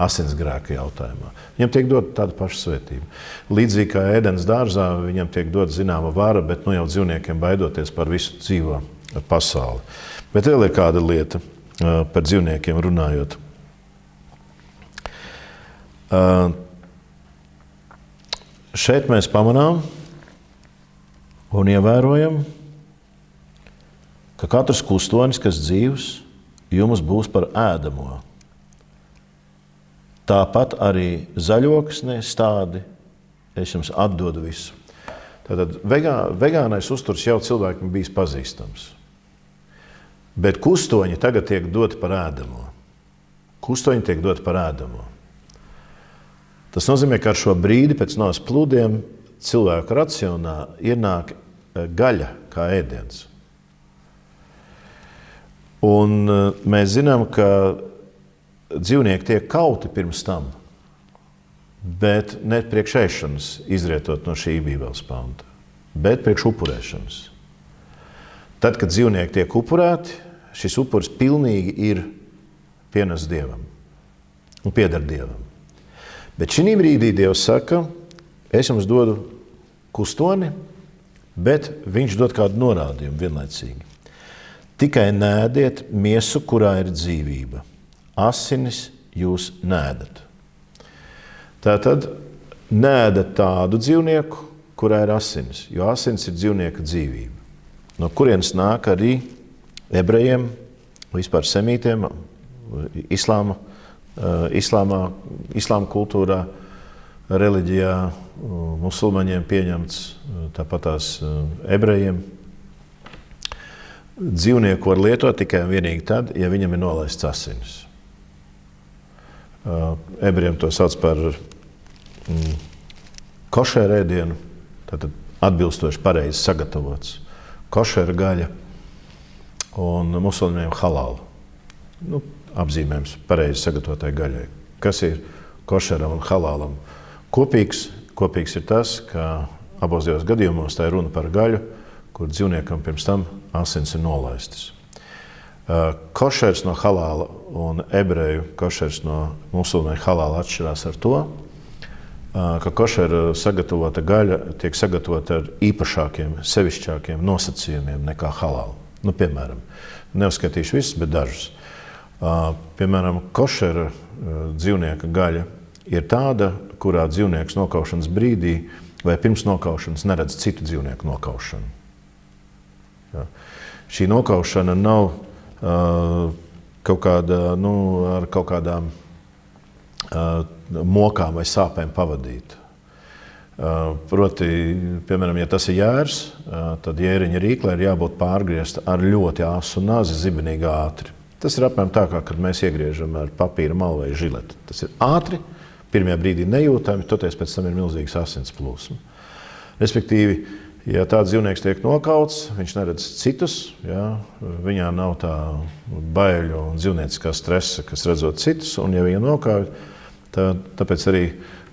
S1: asinsgrēka jautājumā. Viņam tiek dota tāda paša svētība. Līdzīgi kā Ēdenes dārzā, viņam tiek dota zināma vara, bet jau dzīvniekiem baidoties par visu dzīvo pasauli. Bet vēl ir kāda lieta par dzīvniekiem runājot. Šeit mēs pamanām un ievērojam, ka katrs kustonis, kas dzīvs, jums būs par ēdamo. Tāpat arī zaļoksne, stádi, es jums atdodu visu. Tātad vegānais uzturs jau cilvēkiem bijis pazīstams. Bet kustoņi tagad tiek doti par ēdamo. Kustoņi tiek doti par ēdamo. Tas nozīmē, ka ar šo brīdi pēc Noas plūdiem cilvēku racionā ienāk gaļa kā ēdiens. Un mēs zinām, ka dzīvnieki tiek kauti pirms tam, bet ne priekš ēšanas izrietot no šī Bībeles panta, bet priekš upurēšanas. Tad, kad dzīvnieki tiek upurēti, šis upuris pilnīgi ir pienes Dievam un pieder Dievam. Bet šī brīdī Dievs saka, es jums dodu kustoni, bet viņš dod kādu norādījumu vienlaicīgi. Tikai nēdiet miesu, kurā ir dzīvība. Asinis jūs nēdat. Tātad nēdat tādu dzīvnieku, kurā ir asinis, jo asinis ir dzīvnieka dzīvība. No kurienes nāk arī ebrejiem, vispār semītiem, islāma islāma kultūrā, reliģijā, musulmaņiem pieņemts, tāpat tās ebrejiem. Dzīvnieku var lietot tikai un vienīgi tad, ja viņam ir nolaists asinis. Ebrejiem to sauc par košēra ēdienu, tātad atbilstoši pareizi sagatavots košēra gaļa, un musulmaņiem halāla. Apzīmējums pareizi sagatavotai gaļai. Kas ir košeram un halālam kopīgs? Kopīgs ir tas, ka abos divos gadījumos tā ir runa par gaļu, kur dzīvniekam pirms tam asins ir nolaistas. Košers no halāla un ebreju košers no musulmaņu halāla atšķirās ar to, ka košera sagatavota gaļa tiek sagatavota ar īpašākiem, sevišķākiem nosacījumiem nekā halāla. Piemēram, neuzskaitīšu visus, bet dažus. Piemēram, košera dzīvnieka gaļa ir tāda, kurā dzīvnieks nokaušanas brīdī vai pirms nokaušanas neredz citu dzīvnieku nokaušanu. Ja. Šī nokaušana nav kaut kāda, ar kaut kādām mokām vai sāpēm pavadīta. Proti, piemēram, ja tas ir jērs, tad jēriņa rīklē ir jābūt pārgriezta ar ļoti asu nazi zibenīgi ātri. Tas ir apmēram tā, kā kad mēs iegriežam ar papīra malu vai žileti. Tas ir ātri, pirmajā brīdī nejūtami, toties pēc tam ir milzīgs asins plūsma. Respektīvi, ja tāds dzīvnieks tiek nokauts, viņš neredz citus, ja, viņā nav tā baiļu un dzīvnieciskā stresa, kas redzot citus, un ja viņa nokauj, tāpēc arī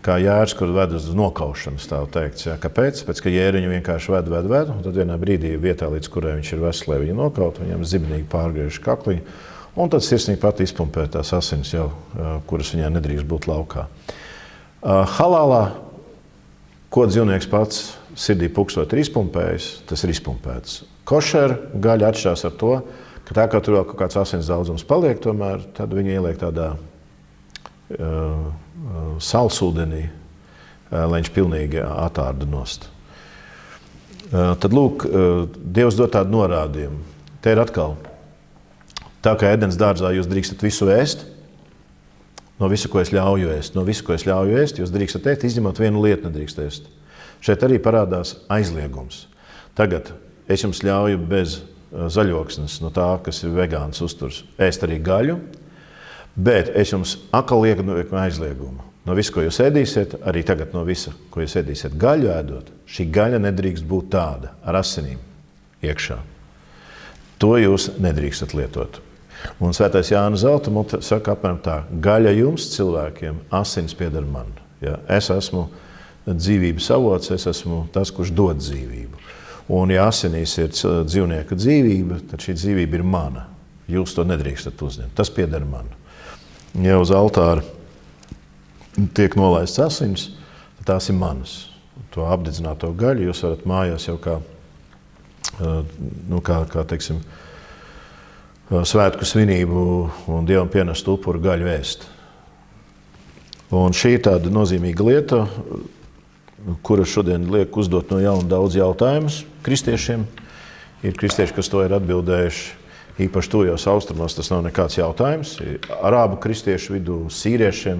S1: kā jērs, kur ved uz nokaušanu, tā teikts. Ja. Kāpēc? Pēc, ka jēriņu vienkārši ved, un tad vienā brīdī vietā, līdz kurai viņš ir vesels, lai viņu nokautu, viņam zibenīgi pārgriež kaklī, un tad sirsnīgi pat izpumpē tās asins jau, kuras viņai nedrīkst būt laukā. Halālā, ko dzīvnieks pats sirdī pukstot ir izpumpējis, tas ir izpumpēts. Košera gaļa atšķirās ar to, ka tā kā tur vēl kaut kāds asins daudzums paliek, tomēr tad viņi ieliek tādā salsūdenī, lai viņš pilnīgi atārda nost. Tad lūk, Dievs dod tādu norādījumu. Te ir atkal, tā kā Edens dārzā jūs drīkstat visu ēst, no visu, ko es ļauju ēst, jūs drīkstat ēst, izņemot vienu lietu nedrīkst ēst. Šeit arī parādās aizliegums. Tagad es jums ļauju bez zaļoksnes, no tā, kas ir vegāns uzturs, ēst arī gaļu, bet es jums atkal lieku aizliegumu. No visu, ko jūs ēdīsiet, arī tagad no visa, ko jūs ēdīsiet gaļu ēdot, šī gaļa nedrīkst būt tāda ar asinīm iekšā. To jūs nedrīkstat lietot. Un Svētais Jāna Zelta mute saka apmēram tā: gaļa jums, cilvēkiem, asins pieder man. Ja? Es esmu dzīvības avots, es esmu tas, kurš dod dzīvību. Un ja asinīs ir dzīvnieka dzīvība, tad šī dzīvība ir mana. Jūs to nedrīkstat uzņemt. Tas pieder man. Ja uz altāra tiek nolaists asins, tad tās ir manas. To apdedzināto gaļu jūs varat mājās jau kā teiksim, svētku svinību un Dievam pienestu upuru gaļu ēst. Un šī ir tāda nozīmīga lieta, kura šodien liek uzdot no jauna daudz jautājumus kristiešiem. Ir kristieši, kas to ir atbildējuši. Īpaši tuvajos austrumos tas nav nekāds jautājums. Arābu kristiešu vidū, sīriešiem,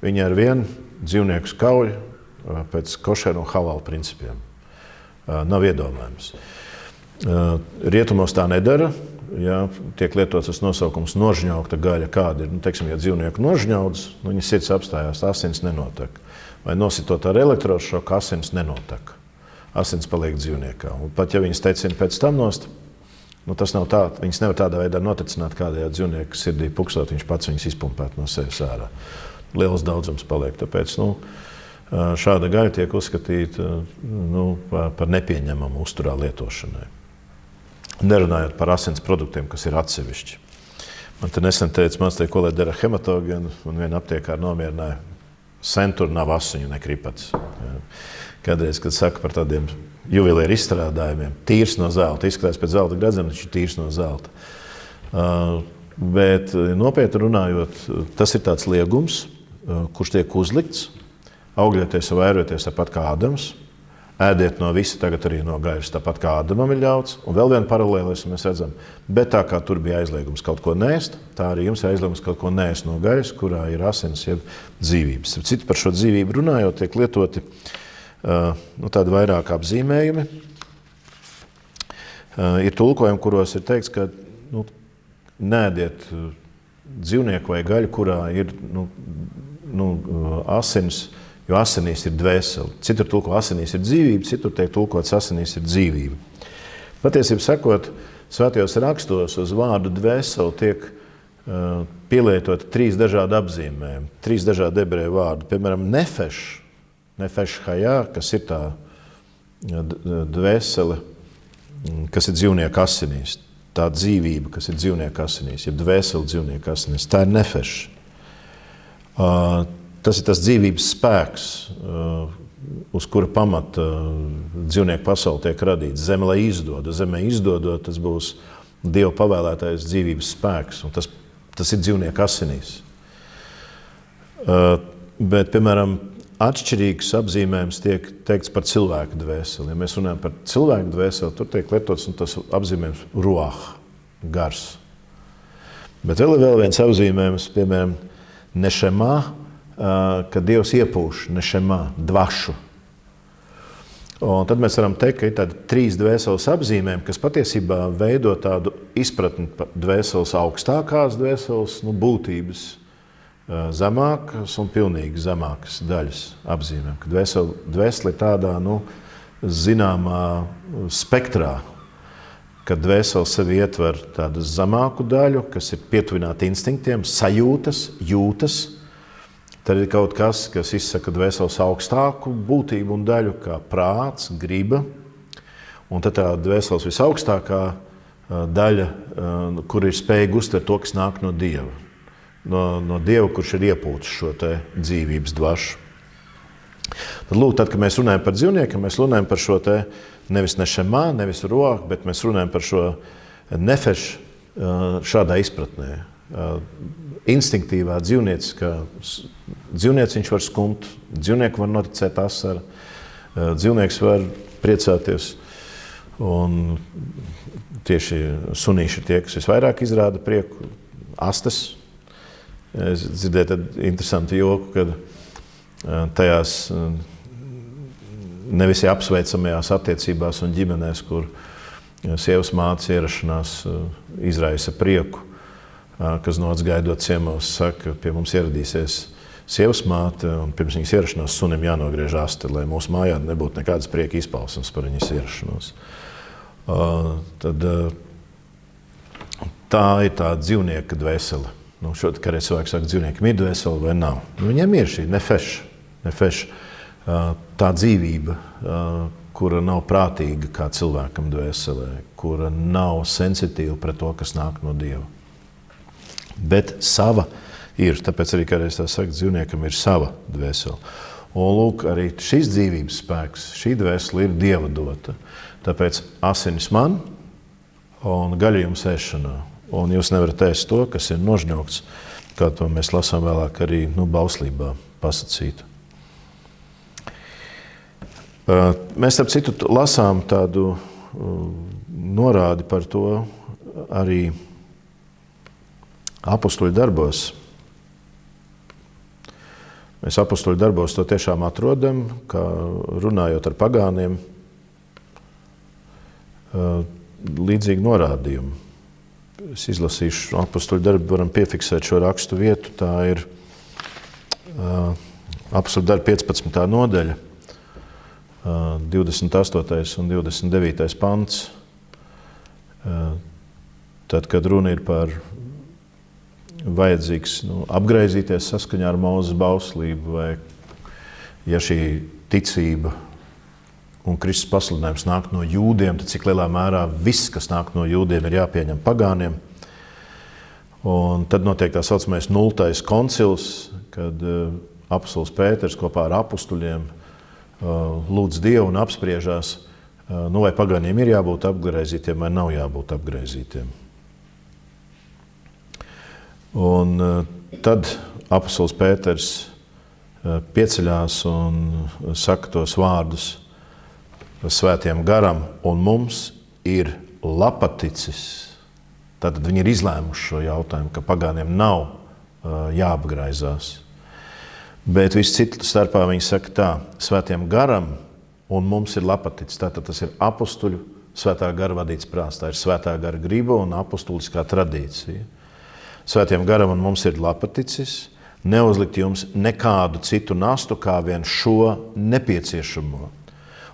S1: viņi ar vienu dzīvniekus kauj pēc košera un halāla principiem. Nav iedomājums. Rietumos tā nedara. Ja, tiek lietots tas nosaukums nožņaukta gaļa. Kāda ir? Teiksim, ja dzīvnieku nožņaudas, viņa sirds apstājās, asins nenotek. Vai nositot ar elektrošoku, asins nenotek. Asins paliek dzīvniekā. Un pat ja viņas tecina pēc tam nost, tas nav tā, viņas nevar tādā veidā notecināt, kādējā dzīvnieku sirdī pukstot, viņš pats viņas izpumpēt no sevis ārā. Liels daudzums paliek, tāpēc šāda gaļa tiek uzskatīta par nepieņemamu uzturā lietošanai. Nerunājot par asins produktiem, kas ir atsevišķi. Man te nesen teica, mans te kolēģi dara hematogēnu, un viena aptiekāra nomierināja, sen tur nav asiņu nekripats. Kādreiz, kad saka par tādiem juvelieru izstrādājumiem, tīrs no zelta, izskatās pēc zelta gredzena, viņš ir tīrs no zelta. Bet nopietni runājot, tas ir tāds liegums, kurš tiek uzlikts, augļoties un vairoties tāpat kā Ādams, ēdiet no visa, tagad arī no gaļas, tāpat kā Ādamam ir ļauts. Un vēl viena paralēlis mēs redzam, bet tā kā tur bija aizliegums kaut ko neēst, tā arī jums ir aizliegums kaut ko neēst no gaļas, kurā ir asins jeb dzīvības. Citu par šo dzīvību runājot, tiek lietoti tādi vairāk apzīmējumi. Ir tulkojumi, kuros ir teikts, ka neēdiet dzīvnieku vai gaļu, kurā ir asins, jo asinīs ir dvēsele. Citur tulko asinīs ir dzīvība, citur tiek tulkots asinīs ir dzīvība. Patiesībā sakot, svētajos rakstos uz vārdu dvēseli tiek pielietoti 3 dažādi apzīmējumi, 3 dažādi ebreju vārdi. Piemēram, nefeš hajā, kas ir tā dvēsele, kas ir dzīvnieku asinīs. Tā dzīvība, kas ir dzīvnieku asinīs, jeb dvēsele dzīvnieku asinīs, tā ir nefeš. Tas ir tas dzīvības spēks, uz kura pamata dzīvnieku pasaule tiek radīts. Zeme, lai izdoda. Zemē izdodot, tas būs Dieva pavēlētais dzīvības spēks, un tas ir dzīvnieku asinīs. Bet, piemēram, atšķirīgs apzīmējums tiek teikts par cilvēku dvēseli. Ja mēs runājam par cilvēku dvēseli, tur tiek lietots tas apzīmējums ruah, gars. Bet vēl ir viens apzīmējums, piemēram, nešemā, kad Dievs iepūš nešemā, dvašu. Un tad mēs varam teikt, ka ir tādi 3 dvēseles apzīmējumi, kas patiesībā veido tādu izpratni par dvēseles augstākās dvēseles būtības, zemākas un pilnīgi zemākas daļas apzīmēm. Ka dvēsele ir tādā, zināmā spektrā, kad dvēsele sevi ietver tādu zemāku daļu, kas ir pietuvināta instinktiem, sajūtas, jūtas. Tad ir kaut kas, kas izsaka dvēseles augstāku būtību un daļu, kā prāts, griba. Un tad tā dvēseles visaugstākā daļa, kur ir spējīga uztvert to, kas nāk no Dieva. No Dieva, kurš ir iepūtis šo te dzīvības dvašu. Tad, kad mēs runājam par dzīvniekiem, mēs runājam par šo te nevis nešemā, nevis roh, bet mēs runājam par šo nefešu šādā izpratnē. Instinktīvā dzīvnieciņš var skumt, dzīvnieku var noticēt asara, dzīvnieks var priecāties. Un tieši sunīši ir tie, kas visvairāk izrāda prieku, astes. Es dzirdēju tādu interesantu joku, kad tajās nevisai apsveicamajās attiecībās un ģimenēs, kur sievas mātes ierašanās izraisa prieku, kas noc gaidot ciemos, saka, pie mums ieradīsies sievas māte, un pirms viņas ierašanās sunim jānogriež aste, lai mūsu mājā nebūtu nekādas prieka izpausmes par viņas ierašanos. Tad tā ir tā dzīvnieka dvēsele. Šodien kādreiz cilvēki saka, dzīvniekam ir dvēsele vai nav. Viņiem ir šī nefeš, tā dzīvība, kura nav prātīga kā cilvēkam dvēselē, kura nav sensitīva pret to, kas nāk no Dieva. Bet sava ir, tāpēc arī kādreiz tā saka, dzīvniekam ir sava dvēsele. Un lūk, arī šis dzīvības spēks, šī dvēsele ir Dieva dota. Tāpēc asinis man un gaļa jums ēšanā. Un jūs nevarat ēst to, kas ir nožņokts, kā to mēs lasām vēlāk arī bauslībā pasacīt. Mēs, starp citu, lasām tādu norādi par to arī apostoļu darbos. Mēs apostoļu darbos to tiešām atrodam, kā runājot ar pagāniem, līdzīgi norādījumu. Es izlasīšu apostoļu darbu, varam piefiksēt šo rakstu vietu. Tā ir apostoļu darbu 15. nodaļa, 28. un 29. pants. Tad, kad runa ir par vajadzīgs apgraizīties saskaņā ar Mūzes bauslību, vai ja šī ticība un Kristus pasludinājums nāk no jūdiem, tad cik lielā mērā viss, kas nāk no jūdiem, ir jāpieņem pagāniem. Un tad notiek tā saucamais 0. koncils, kad apostols Pēters kopā ar apostuļiem lūdz Dievu un apspriežās, vai pagāniem ir jābūt apgraizītiem vai nav jābūt apgraizītiem. Un tad apostols Pēters pieceļās un saka tos vārdus, Svētiem garam, un mums ir lapaticis. Tātad viņi ir izlēmuši šo jautājumu, ka pagāniem nav jāapgraizās. Bet viss citu starpā viņi saka tā, Svētiem garam, un mums ir lapaticis. Tātad tas ir apustuļu Svētā gara vadīts prāts. Tā ir Svētā gara griba un apustuliskā tradīcija. Svētiem garam, un mums ir lapaticis, neuzlikt jums nekādu citu nastu, kā vien šo nepieciešamo.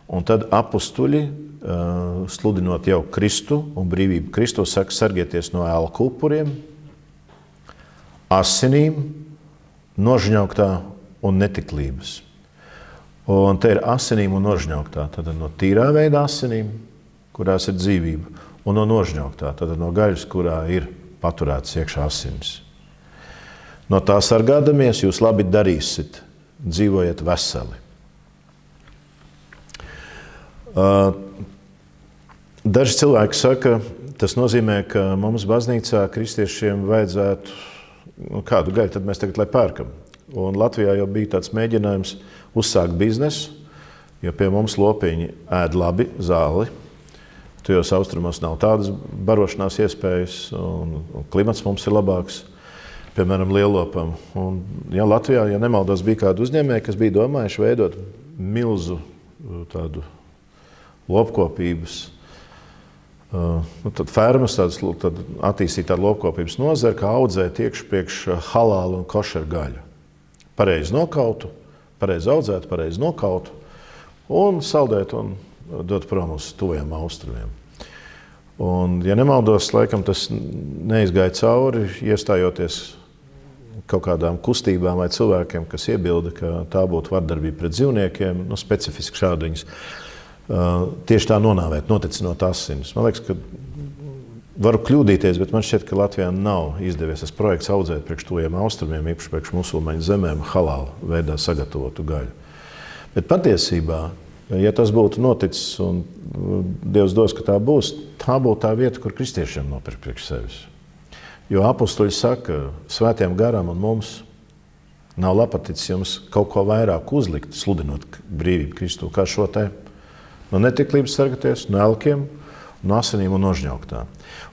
S1: Un tad apustuļi, sludinot jau Kristu un brīvību Kristu, saka, sargieties no elku upuriem, asinīm, nožņauktā un netiklības. Un te ir asinīm un nožņauktā, tad no tīrā veida asinīm, kurās ir dzīvība, un no nožņauktā, tad no gaļas, kurā ir paturētas iekšā asinis. No tā sargādamies, jūs labi darīsit, dzīvojiet veseli. Daži cilvēki saka, tas nozīmē, ka mums baznīcā kristiešiem vajadzētu kādu gaļu, tad mēs tagad lai pērkam. Un Latvijā jau bija tāds mēģinājums uzsākt biznesu, jo pie mums lopiņi ēd labi zāli. Tajos austrumos nav tādas barošanās iespējas, un klimats mums ir labāks, piemēram, lielopam. Un, ja Latvijā, ja nemaldos, bija kādi uzņēmēji, kas bija domājuši veidot milzu tādu lopkopības, tad fermas, tad attīstīt tādu lopkopības nozari, kā audzēt iekšpriekš halālu un košeru gaļu. Pareizi nokautu, pareizi audzētu, pareizi nokautu un saldēt un dot prom uz tuviem austrumiem. Un, ja nemaldos, laikam tas neizgāja cauri, iestājoties kaut kādām kustībām vai cilvēkiem, kas iebilda, ka tā būtu vardarbība pret dzīvniekiem, specifiski šādiņas. Tieši tā nonāvēt, noticinot asinis. Man liekas, ka varu kļūdīties, bet man šķiet, ka Latvijā nav izdevies tas projekts audzēt priekš tuviem austrumiem, īpaši priekš musulmaņu zemēm, halāla veidā sagatavotu gaļu. Bet patiesībā, ja tas būtu noticis un Dievs dos, ka tā būtu tā vieta, kur kristiešiem nopirkt priekš sevis. Jo apustuļi saka, Svētiem garam un mums nav lapaticis jums kaut ko vairāk uzlikt, sludinot brīvību Kristu, kā šo te no netiklības sargaties, no elkiem, no asinīm un nožņauktā.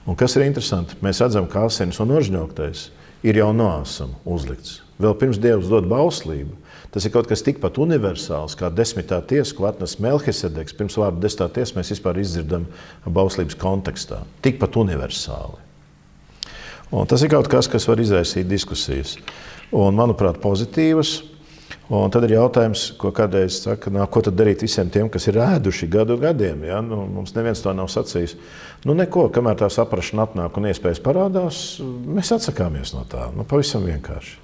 S1: Un kas ir interesanti, mēs redzam, ka asinis un nožņauktais ir jau no asam uzlikts. Vēl pirms Dievs dod bauslību. Tas ir kaut kas tikpat universāls, kā 10. tiesa, ko atnes Melhisedeks. Pirms vārdu 10. tiesa mēs vispār izdzirdam bauslības kontekstā. Tikpat universāli. Un tas ir kaut kas, kas var izraisīt diskusijas. Un, manuprāt, pozitīvas. Un tad ir jautājums, ko kādreiz saka, ko tad darīt visiem tiem, kas ir ēduši gadu gadiem. Ja? Mums neviens to nav sacījis. Neko, kamēr tā saprašana atnāk un iespējas parādās, mēs atsakāmies no tā. Pavisam vienkārši.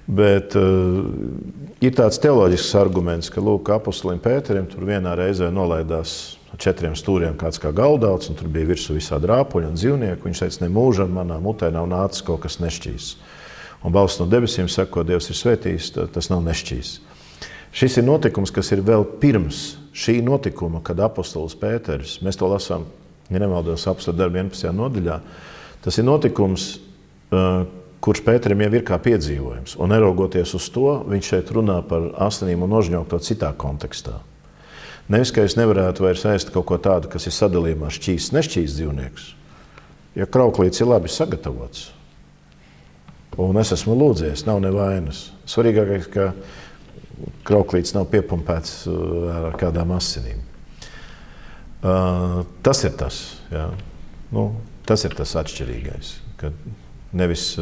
S1: Bet ir tāds teoloģisks arguments, ka lūk, apustulim Pēterim tur vienā reizē nolaidās 4 stūriem kāds kā galdauts, un tur bija virsū visādi rāpuļi un dzīvnieki. Viņš teica, ne mūžam manā mutē nav nācis kaut kas nešķīs. Un balss no debesīm saka, ko Dievs ir svētījis, tas nav nešķīs. Šis ir notikums, kas ir vēl pirms šī notikuma, kad apostols Pēteris, mēs to lasām, ja nemaldos apostola darba 11. nodaļā, tas ir notikums, kurš Pēterim jau ir kā piedzīvojums. Un neraugoties uz to, viņš šeit runā par asinīm un nožņaukto citā kontekstā. Nevis, ka es nevarētu vairs ēst kaut ko tādu, kas ir sadalījumā šķīsts, nešķīsts dzīvnieks, ja krauklīts ir labi sagatavots. Un es esmu lūdzies, nav nevainas. Svarīgākais, ka krauklīts nav piepumpēts ar kādām asinīm. Tas ir tas, jā. Tas ir tas atšķirīgais. Ka nevis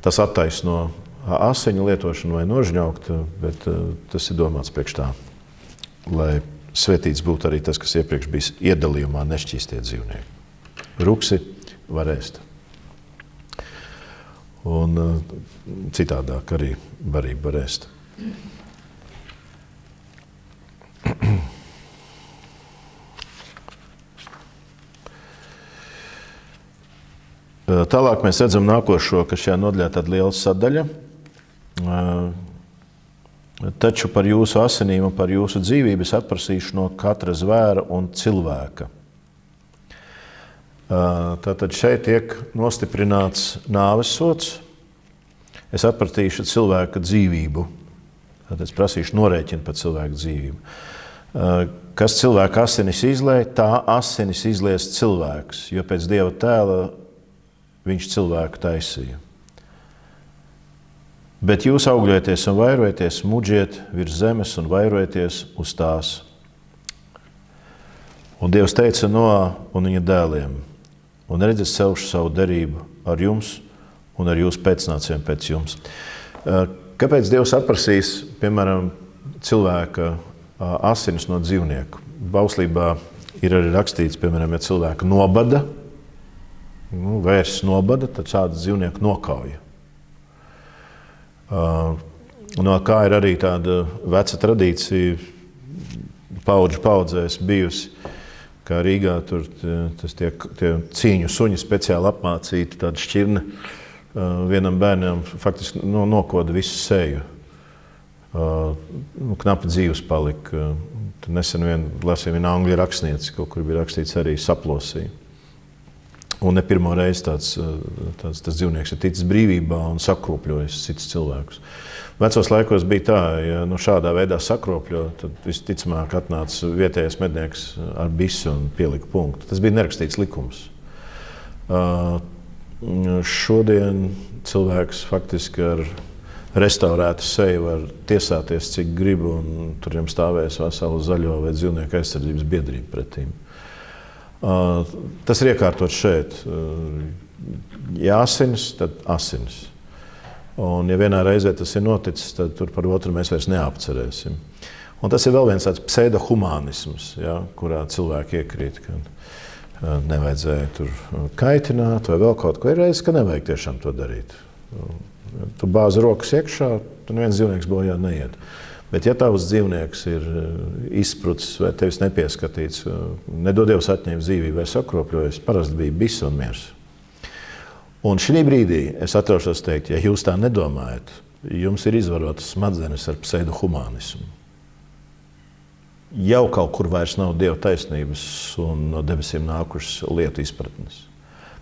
S1: tas attaisno asiņu lietošanu vai nožņaukt, bet tas ir domāts priekš tā, lai svētīts būtu arī tas, kas iepriekš bijis iedalījumā nešķīstie dzīvnieki. Ruksi var ēst. Un citādāk arī barība var ēst. Tālāk mēs redzam nākošo, ka šajā nodaļā tāda liela sadaļa. Taču par jūsu asinīm un par jūsu dzīvību es atprasīšu no katra zvēra un cilvēka. Tātad šeit tiek nostiprināts nāves sods. Es atpratīšu cilvēka dzīvību. Tātad es prasīšu norēķinu par cilvēku dzīvību. Kas cilvēka asinis izlēja, tā asinis izlies cilvēks, jo pēc Dieva tēla viņš cilvēku taisīja. Bet jūs augļojieties un vairojieties, muģiet virs zemes un vairojieties uz tās. Un Dievs teica Noā un viņa dēliem, un redzes celšu savu derību ar jums un ar jūsu pēcnācējiem pēc jums. Kāpēc Dievs atprasīs, piemēram, cilvēka asinis no dzīvnieku? Bauslībā ir arī rakstīts, piemēram, ja cilvēka nobada, vērsis nobada, tad šādu dzīvnieku nokauja. No kā ir arī tāda veca tradīcija paudžu paudzēs bijusi, kā Rīgā tur tie cīņu suņi speciāli apmācīti, tāda šķirne vienam bērnam faktiski nokoda visu seju. Knapi dzīvs palika. Tur nesen lasīju viena angļu rakstniece, kaut kur bija rakstīts arī saplosīja. Un ne pirmo reizi tas dzīvnieks ir ticis brīvībā un sakropļojis citus cilvēkus. Vecos laikos bija tā, ja šādā veidā sakropļo, tad visticamāk atnāca vietējais mednieks ar bisu un pielika punktu. Tas bija nerakstīts likums. Šodien cilvēks faktiski ar restaurētu seju var tiesāties, cik grib, un tur jums stāvēs veselu zaļo vai dzīvnieku aizsardzības biedrību pretīm. Tas ir iekārtots šeit. Ja asinis, tad asinis. Un ja vienā reizē tas ir noticis, tad tur par otru mēs vairs neapcerēsim. Un tas ir vēl viens tāds pseidohumānisms, ja, kurā cilvēki iekrīt, ka nevajadzēja tur kaitināt vai vēl kaut ko. Ir reizes, ka nevajag tiešām to darīt. Tu bāzi rokas iekšā, tu neviens dzīvnieks bojā neiet. Bet ja tavs dzīvnieks ir izsprucis vai tevis nepieskatīts, nedod Dievs atņemt dzīvību vai sakropļojas, parasti bija bis un miers. Un šī brīdī es atraušos teikt, ja jūs tā nedomājat, jums ir izvarotas smadzenes ar pseidohumānismu. Jau kaut kur vairs nav Dieva taisnības un no debesīm nākušas lietu izpratnes.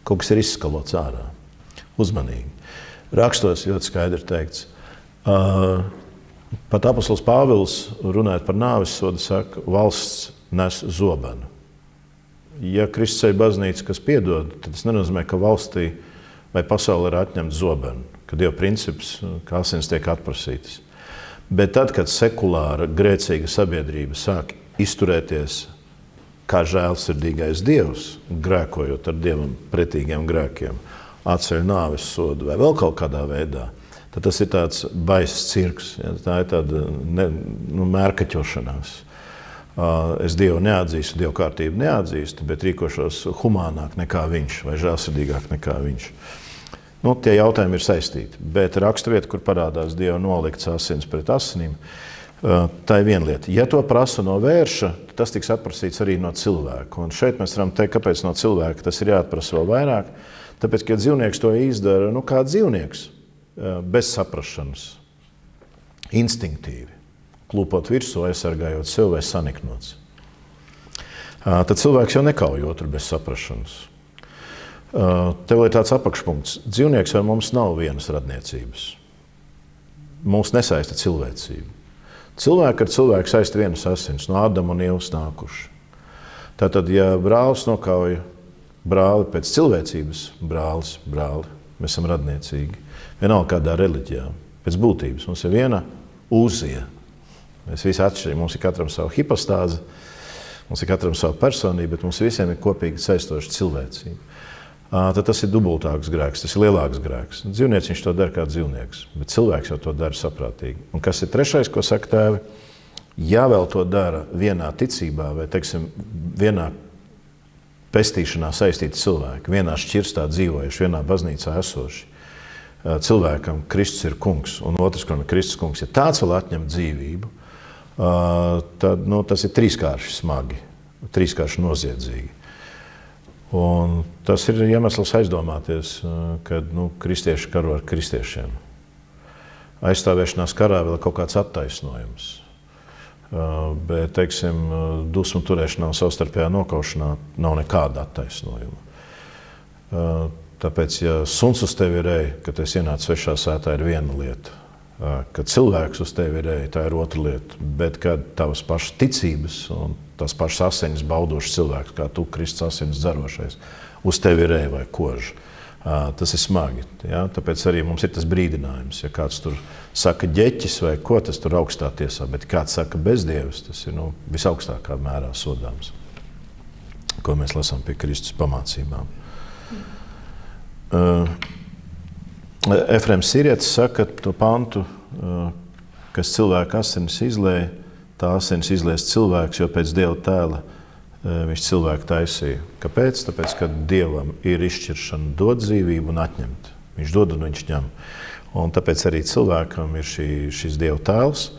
S1: Kaut kas ir izskalots ārā. Uzmanīgi. Rakstos ļoti skaidri teikts. Pat apostols Pāvils, runājot par nāvessodu, saka, valsts nes zobenu. Ja Kristus ir baznīca, kas piedod, tad tas nenozīmē, ka valstī vai pasaulē ir atņemts zobenu, ka Dieva princips, ka asinis tiek atprasītas. Bet tad, kad sekulāra, grēcīga sabiedrība sāk izturēties kā žēlsirdīgais Dievs, grēkojot ar Dievam pretīgiem grēkiem, atceļ nāvessodu vai vēl kaut kādā veidā, tad tas ir tāds baiss cirks, ja, tā ir tāda mērkaķošanās. Es Dievu neatzīstu, Dievu kārtību neatzīstu, bet rīkošos humānāk nekā viņš vai žēlsirdīgāk nekā viņš. Tie jautājumi ir saistīti, bet raksturvieta, kur parādās Dieva nolikts asins pret asinīm, tā ir viena lieta. Ja to prasa no vērša, tas tiks atprasīts arī no cilvēka. Un šeit mēs varam teikt, kāpēc no cilvēka tas ir jāatprasa vēl vairāk. Tāpēc, ka dzīvnieks to izdara, kā dzīvnieks, bez saprašanas, instinktīvi, klūpot virsū, aizsargājot sev vai saniknots. Tad cilvēks jau nekauj otru bez saprašanas. Tev ir tāds apakšpunkts. Dzīvnieks ar mums nav vienas radniecības. Mūs nesaista cilvēcība. Cilvēki ar cilvēku saista vienas asins, no Ādama un Ievas nākuši. Tātad, ja brālis nokauja brāli pēc cilvēcības, brāli, mēs esam radniecīgi. Vienalga kādā reliģijā, pēc būtības. Mums ir viena uzija. Mēs visi atšķirīgi, mums ir katram savu hipostāzi, mums ir katram savu personību, bet mums visiem ir kopīgi saistoša cilvēcība. Tad tas ir dubultāks grēks, tas ir lielāks grēks. Dzīvnieks viņš to dara kā dzīvnieks, bet cilvēks jau to dara saprātīgi. Un kas ir trešais, ko saka tēvi? Ja vēl to dara vienā ticībā vai, teiksim, vienā pestīšanā saistīti cilvēki, vienā šķirstā dzīvojuši, vienā baznīcā esoši, cilvēkam Kristus ir kungs, un otrs, kam ir Kristus kungs, ja tāds vēl atņem dzīvību, tad tas ir trīskārši smagi, trīskārši noziedzīgi. Un tas ir iemesls aizdomāties, kad kristieši karo ar kristiešiem. Aizstāvēšanās karā vēl ir kaut kāds attaisnojums. Bet, teiksim, dusmu turēšanā un savstarpējā nokaušanā nav nekāda attaisnojuma. Tāpēc, ja suns uz tevi ir ej, ka tu esi ienācis svešā sētā, ir viena lieta. Kad cilvēks uz tevi ir ēja, tā ir otra lieta. Bet kad tavas pašas ticības un tās pašas asinis baudošs cilvēks, kā tu, Kristus asinis dzerošais, uz tevi ir ēja vai koža, tas ir smagi. Ja? Tāpēc arī mums ir tas brīdinājums. Ja kāds tur saka ģeķis vai ko, tas tur augstā tiesā, bet kāds saka bezdievs, tas ir visaugstākā mērā sodāms, ko mēs lasām pie Kristus pamācībām. Efrems Sirietis saka to pantu, kas cilvēka asinis izlēja, tā asinis izlies cilvēks, jo pēc Dieva tēla viņš cilvēku taisīja. Kāpēc? Tāpēc, ka Dievam ir izšķiršana dot dzīvību un atņemt. Viņš dod un viņš ņem. Un tāpēc arī cilvēkam ir šis Dieva tēls,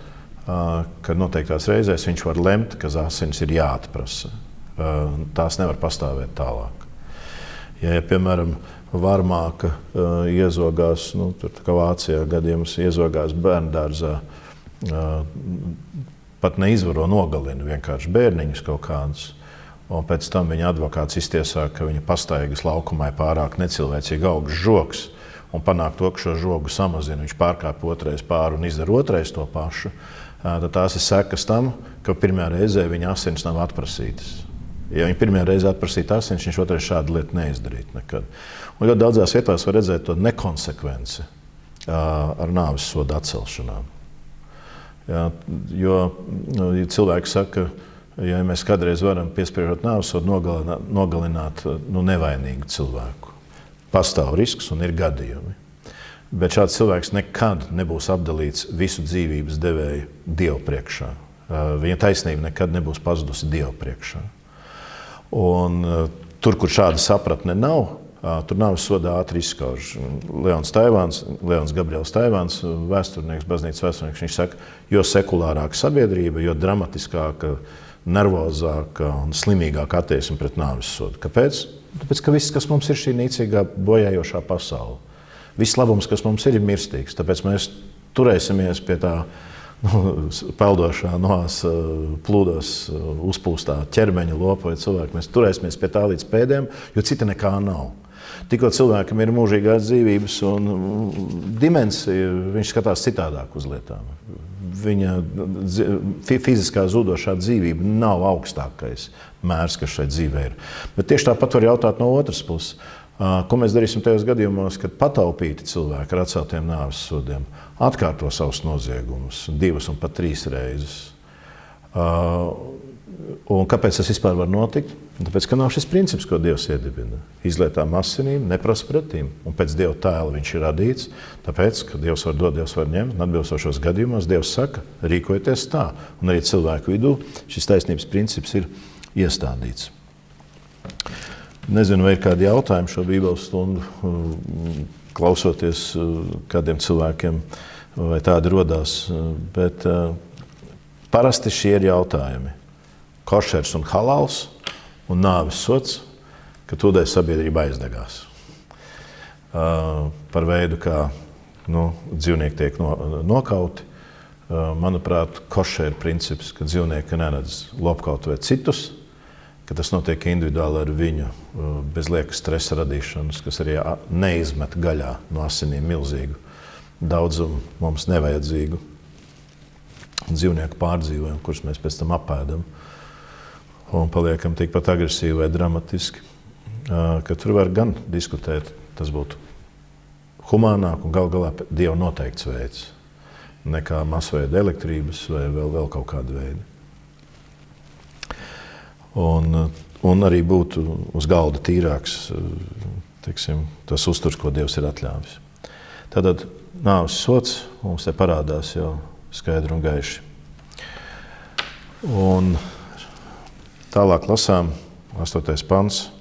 S1: kad noteiktās reizēs viņš var lemt, ka asinis ir jāatprasa. Tās nevar pastāvēt tālāk. Ja piemēram, varmāka iezogās, tur tā kā Vācijā gadījums iezogās bērndārzā, pat neizvaro nogalina vienkārši bērniņus kaut kādus, un pēc tam viņa advokāts iztiesā, ka viņa pastaigas laukumā ir pārāk necilvēcīgi augsts žogs, un panāk to, ka šo žogu samazina, viņš pārkāp otrais pāri un izdara otrais to pašu, tad tās ir sekas tam, ka pirmajā reizē viņa asinis nav atprasītas. Ja viņi pirmajā reizē atprasītu asinis, viņš otrais šādu lietu neizdarītu nekad. Un ļoti daudzās vietās var redzēt to nekonsekvenci ar nāves sodu atcelšanām. Ja, jo cilvēki saka, ja mēs kādreiz varam piespriežot nāves sodu nogalināt nevainīgu cilvēku. Pastāv risks un ir gadījumi. Bet šāds cilvēks nekad nebūs apdalīts visu dzīvības devēju Dievu priekšā. Viņa taisnība nekad nebūs pazudusi Dievu priekšā. Un tur, kur šāda sapratne nav, tur nāves sodā ātri izskauž. Leons Gabriels Taivāns, vēsturnieks, baznīcas vēsturnieks, viņš saka, jo sekulārāka sabiedrība, jo dramatiskāka, nervozāka un slimīgāka attieksme pret nāves sodu. Kāpēc? Tāpēc, ka viss, kas mums ir šī nīcīgā bojājošā pasaule, viss labums, kas mums ir mirstīgs. Tāpēc mēs turēsimies pie tā peldošā noās plūdos uzpūstā ķermeņa lopa vai cilvēku. Mēs turēsimies pie tā līdz pēdējiem, jo cita nekā nav. Tikko cilvēkam ir mūžīgās dzīvības un dimensija, viņš skatās citādāk uz lietām. Viņa fiziskā zudošā dzīvība nav augstākais mērs, kas šai dzīvē ir. Bet tieši tāpat var jautāt no otras puses. Ko mēs darīsim tajos gadījumos, kad pataupīti cilvēki ar atceltiem nāves sodiem atkārto savus noziegumus 2 un pat 3 reizes. Un kāpēc tas vispār var notikt? Tāpēc, ka nav šis princips, ko Dievs iedibina. Izlietām asinīm, neprasa pretīm. Un pēc Dieva tēla viņš ir radīts, tāpēc, ka Dievs var dot, Dievs var ņemt. Un atbilstošos gadījumos Dievs saka, rīkojieties tā. Un arī cilvēku vidū šis taisnības princips ir iestādīts. Nezinu, vai ir kādi jautājumi šo Bībeles stundu, klausoties kādiem cilvēkiem, vai tādi rodās, bet parasti šie ir jautājumi. Košers un halāls un nāves sods, ka tūdēļ sabiedrība aizdegās. Par veidu, kā dzīvnieki tiek nokauti, manuprāt, košera princips, ka dzīvnieki neredz lopkaut vai citus, ka tas notiek individuāli ar viņu bez liekas stresa radīšanas, kas arī neizmet gaļā no asinīm milzīgu daudzumu mums nevajadzīgu dzīvnieku pārdzīvojumu, kurus mēs pēc tam apēdam un paliekam tikpat agresīvi vai dramatiski, ka tur var gan diskutēt, tas būtu humānāk un gal galā Dieva noteikts veids, nekā masveida elektrības vai vēl kaut kāda veida. Un arī būtu uz galda tīrāks, teiksim, tas uzturs, ko Dievs ir atļāvis. Tātad nāves sods mums te parādās jau skaidri un gaiši. Un tālāk lasām 8. pants.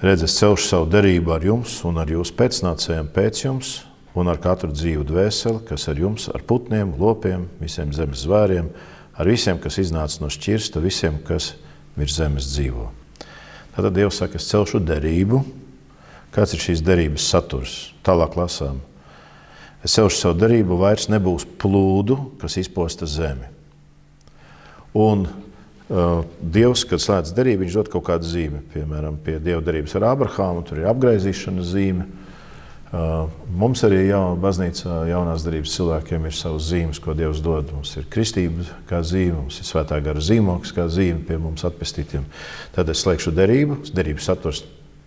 S1: Redz, es celšu savu derību ar jums un ar jūsu pēcnācējiem pēc jums un ar katru dzīvu dvēseli, kas ar jums, ar putniem, lopiem, visiem zemes zvēriem, ar visiem, kas iznāca no šķirsta, visiem, kas virs zemes dzīvo. Tātad Dievs saka, es celšu derību. Kāds ir šīs derības saturs? Tālāk lasām. Es celšu savu derību, vairs nebūs plūdu, kas izposta zemi. Un Dievs, kad slēdz derību, viņš dod kaut kādu zīmi. Piemēram, pie Dieva derības ar Abrahāmu, tur ir apgraizīšanas zīme. Mums arī baznīcā jaunās darības cilvēkiem ir savas zīmes, ko Dievs dod. Mums ir kristība kā zīme, mums ir svētā gara zīmoks kā zīme pie mums atpestītiem. Tad es slēgšu derību, derības satvers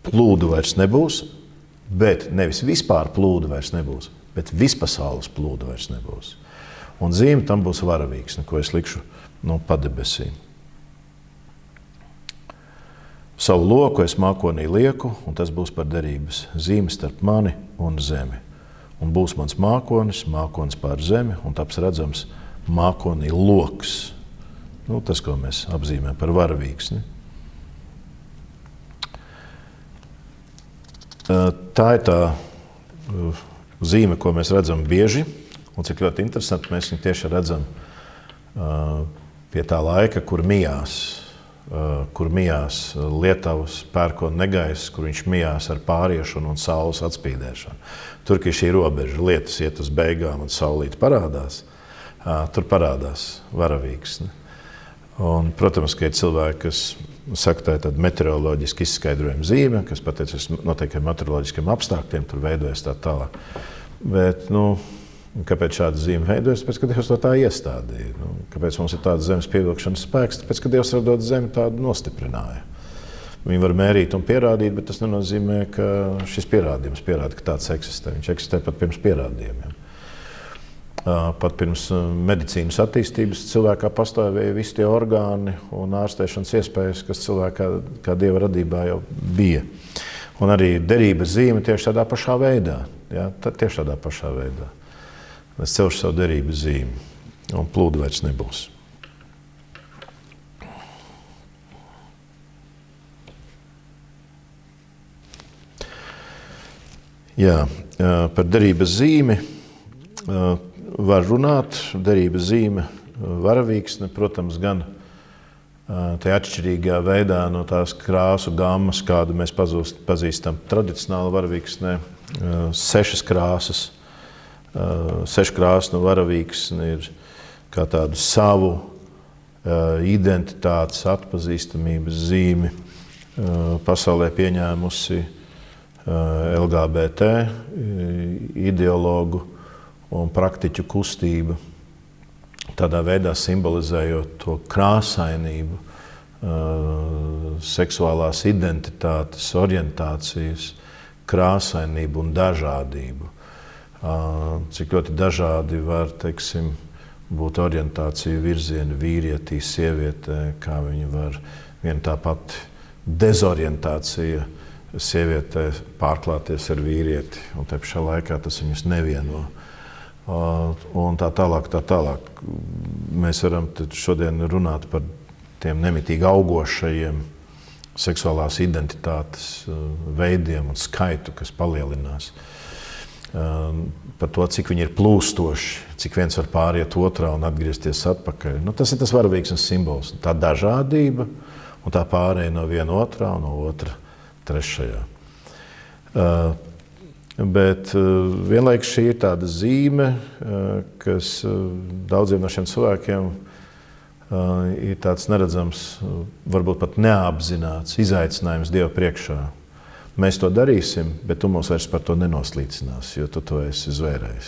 S1: plūdu vairs nebūs, bet nevis vispār plūdu vairs nebūs, bet vispasaules plūdu vairs nebūs. Un zīme tam būs varavīksne, ko es likšu pa debesīm. Savu loku es mākonī lieku, un tas būs par derības zīme starp mani un zemi. Un būs mans mākonis pār zemi, un taps redzams mākonī loks. Tas, ko mēs apzīmējam par varavīksni. Tā ir tā zīme, ko mēs redzam bieži, un cik ļoti interesanti, mēs viņu tieši redzam pie tā laika, kur mijās Lietavas pērkona negaiss, kur viņš mijās ar pāriešanu un saules atspīdēšanu. Tur, kad šī robeža lietas iet uz beigām un saulīte parādās, tur parādās varavīksne. Un, protams, ka ir cilvēki, kas saka, tā ir tāda meteoroloģiski izskaidrojuma zīme, kas pateicoties noteiktiem meteoroloģiskiem apstākļiem, tur veidojas tā tālāk. Bet, kāpēc šāda zīme veidojas? Tāpēc, ka Dievs to tā iestādīja. Kāpēc mums ir tāds zemes pievilkšanas spēks? Tāpēc, ka Dievs radot zemi tādu nostiprināja. Viņi var mērīt un pierādīt, bet tas nenozīmē, ka šis pierādījums pierāda, ka tāds eksistē. Viņš eksistē pat pirms pierādījumiem. Pat pirms medicīnas attīstības cilvēkā pastāvēja visi tie orgāni un ārstēšanas iespējas, kas cilvēkā kā Dieva radībā jau bija. Un arī derības zīme tieši tādā pašā veidā. Ja? Tieši tādā pašā veidā. Es celšu savu derības zīmi, un plūdu vairs nebūs. Jā, par derības zīmi var runāt. Derības zīme varavīksne, protams, gan tajā atšķirīgā veidā no tās krāsu gammas, kādu mēs pazīstam tradicionāli varavīksnē, 6 krāsas. 6 krāsu no varavīksne ir kā tādu savu identitātes, atpazīstamības zīmi pasaulē pieņēmusi LGBT ideologu un praktiķu kustība, tādā veidā simbolizējot to krāsainību, seksuālās identitātes, orientācijas, krāsainību un dažādību. Cik ļoti dažādi var, teiksim, būt orientācija virzieni vīrietī, sievietē, kā viņi var viena tā pati dezorientācija sievietē pārklāties ar vīrieti, un te pašā laikā tas viņus nevieno. Un tā tālāk. Mēs varam šodien runāt par tiem nemitīgi augošajiem seksuālās identitātes veidiem un skaitu, kas palielinās. Par to, cik viņi ir plūstoši, cik viens var pāriet otrā un atgriezties atpakaļ. Tas ir tas varavīksnes simbols. Tā dažādība un tā pārēja no viena otrā un no otra trešajā. Bet vienlaikus šī ir tāda zīme, kas daudziem no šiem cilvēkiem ir tāds neredzams, varbūt pat neapzināts izaicinājums Dieva priekšā. Mēs to darīsim, bet tu mums vairs par to nenoslīcinās, jo tu to esi zvērējis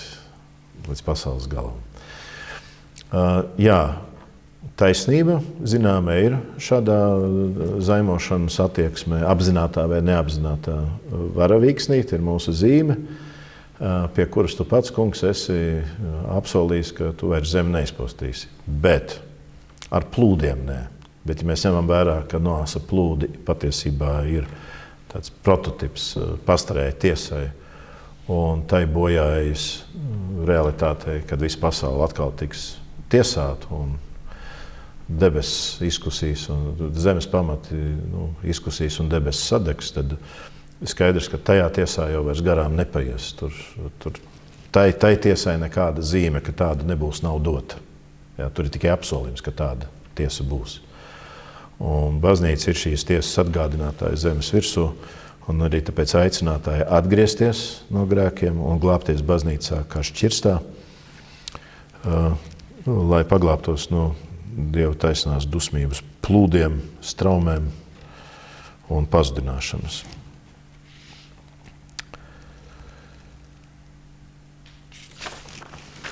S1: līdz pasaules galam. Jā, taisnība, zināmā, ir šādā zaimošanas attieksmē, apzinātā vai neapzinātā varavīksnīte ir mūsu zīme, pie kuras tu pats, kungs, esi apsolījis, ka tu vairs zemi neizpostīsi. Bet ar plūdiem nē. Bet, ja mēs ņemam vērā, ka Noasa plūdi patiesībā ir tāds prototips pastarējai tiesai, un tai bojājas realitātei, kad visa pasaule atkal tiks tiesāta, un debesis izkusīs, un zemes pamati izkusīs, un debesis sadegs, tad skaidrs, ka tajā tiesā jau vairs garām nepaies. Tai tiesai nekāda zīme, ka tāda nebūs, nav dota. Jā, tur ir tikai apsolījums, ka tāda tiesa būs. Un baznīca ir šīs tiesas atgādinātāja zemes virsū, un arī tāpēc aicinātāja atgriezties no grēkiem un glābties baznīcā kā šķirstā, lai paglābtos no Dieva taisnās dusmības plūdiem, straumēm un pazudināšanas.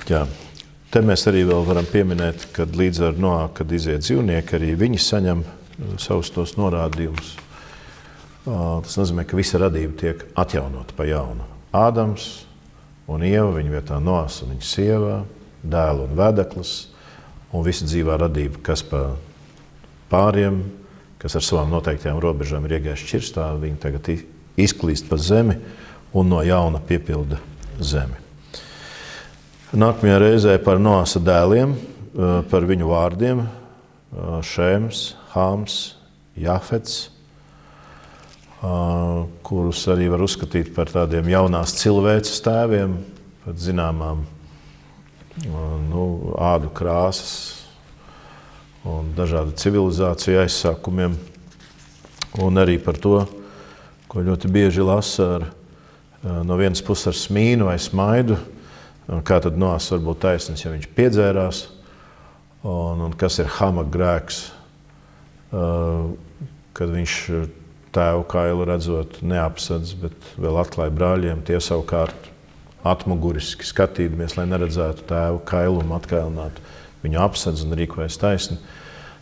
S1: Jā. Te mēs arī vēl varam pieminēt, kad līdz ar Noā, kad iziet dzīvnieki, arī viņi saņem savus tos norādījumus. Tas nozīmē, ka visa radība tiek atjaunota pa jaunu. Ādams un Ieva, viņa vietā Noās un viņa sieva, dēlu un vedeklis, un visa dzīvā radība, kas pa pāriem, kas ar savām noteiktajām robežām ir iegājuši šķirstā, viņi tagad izklīst pa zemi un no jauna piepilda zemi. Nākamajā reizē par Noasa dēliem, par viņu vārdiem - Šēms, Hāms, Jafets, kurus arī var uzskatīt par tādiem jaunās cilvēces tēviem, par zināmām ādu krāsas un dažādu civilizāciju aizsākumiem. Un arī par to, ko ļoti bieži lasa no vienas puses ar smīnu vai smaidu, kā tad Noās var būt taisnīgs, ja viņš piedzērās, un kas ir Hama grēks, kad viņš tēvu kailu redzot neapsedz, bet vēl atklāja brāļiem, tie savukārt atmuguriski skatīdamies, lai neredzētu tēvu kailumu, atkailinātu, viņu apsedz un rīkojas taisni,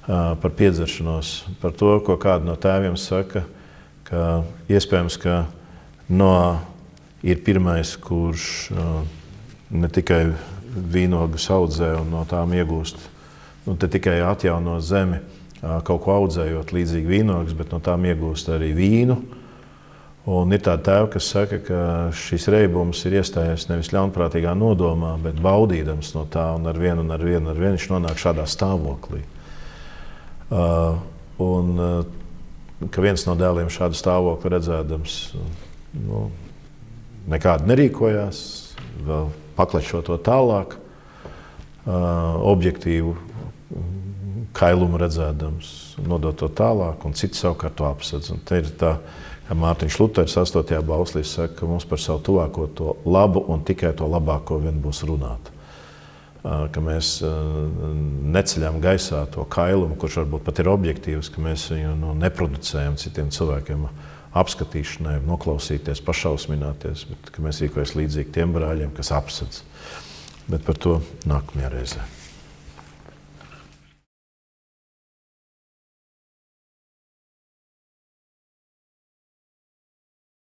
S1: par piedzeršanos, par to, ko kādu no tēviem saka, ka iespējams, ka Noā ir pirmais, kurš ne tikai vīnogas audzē un no tām iegūst, te tikai atjauno zemi, kaut ko audzējot līdzīgi vīnogas, bet no tām iegūst arī vīnu. Un ir tāda tēva, kas saka, ka šis reibums ir iestājies nevis ļaunprātīgā nodomā, bet baudīdams no tā, un ar vienu viņš nonāk šādā stāvoklī. Un ka viens no dēliem šādu stāvokli redzēdams, nekādi nerīkojās, vēl paklečo to tālāk, objektīvu kailumu redzēdams, nodot to tālāk, un citi savukārt to apsedz. Un te ir tā, kā Mārtiņš Luters 8. bauslī saka, ka mums par savu tuvāko to labu un tikai to labāko vien būs runāt. Ka mēs neceļam gaisā to kailumu, kurš varbūt pat ir objektīvs, ka mēs viņu neproducējam citiem cilvēkiem apskatīšanai, noklausīties, pašausmināties, bet ka mēs rīkojamies līdzīgi tiem brāļiem, kas apsedz. Bet par to nākamajā reizē.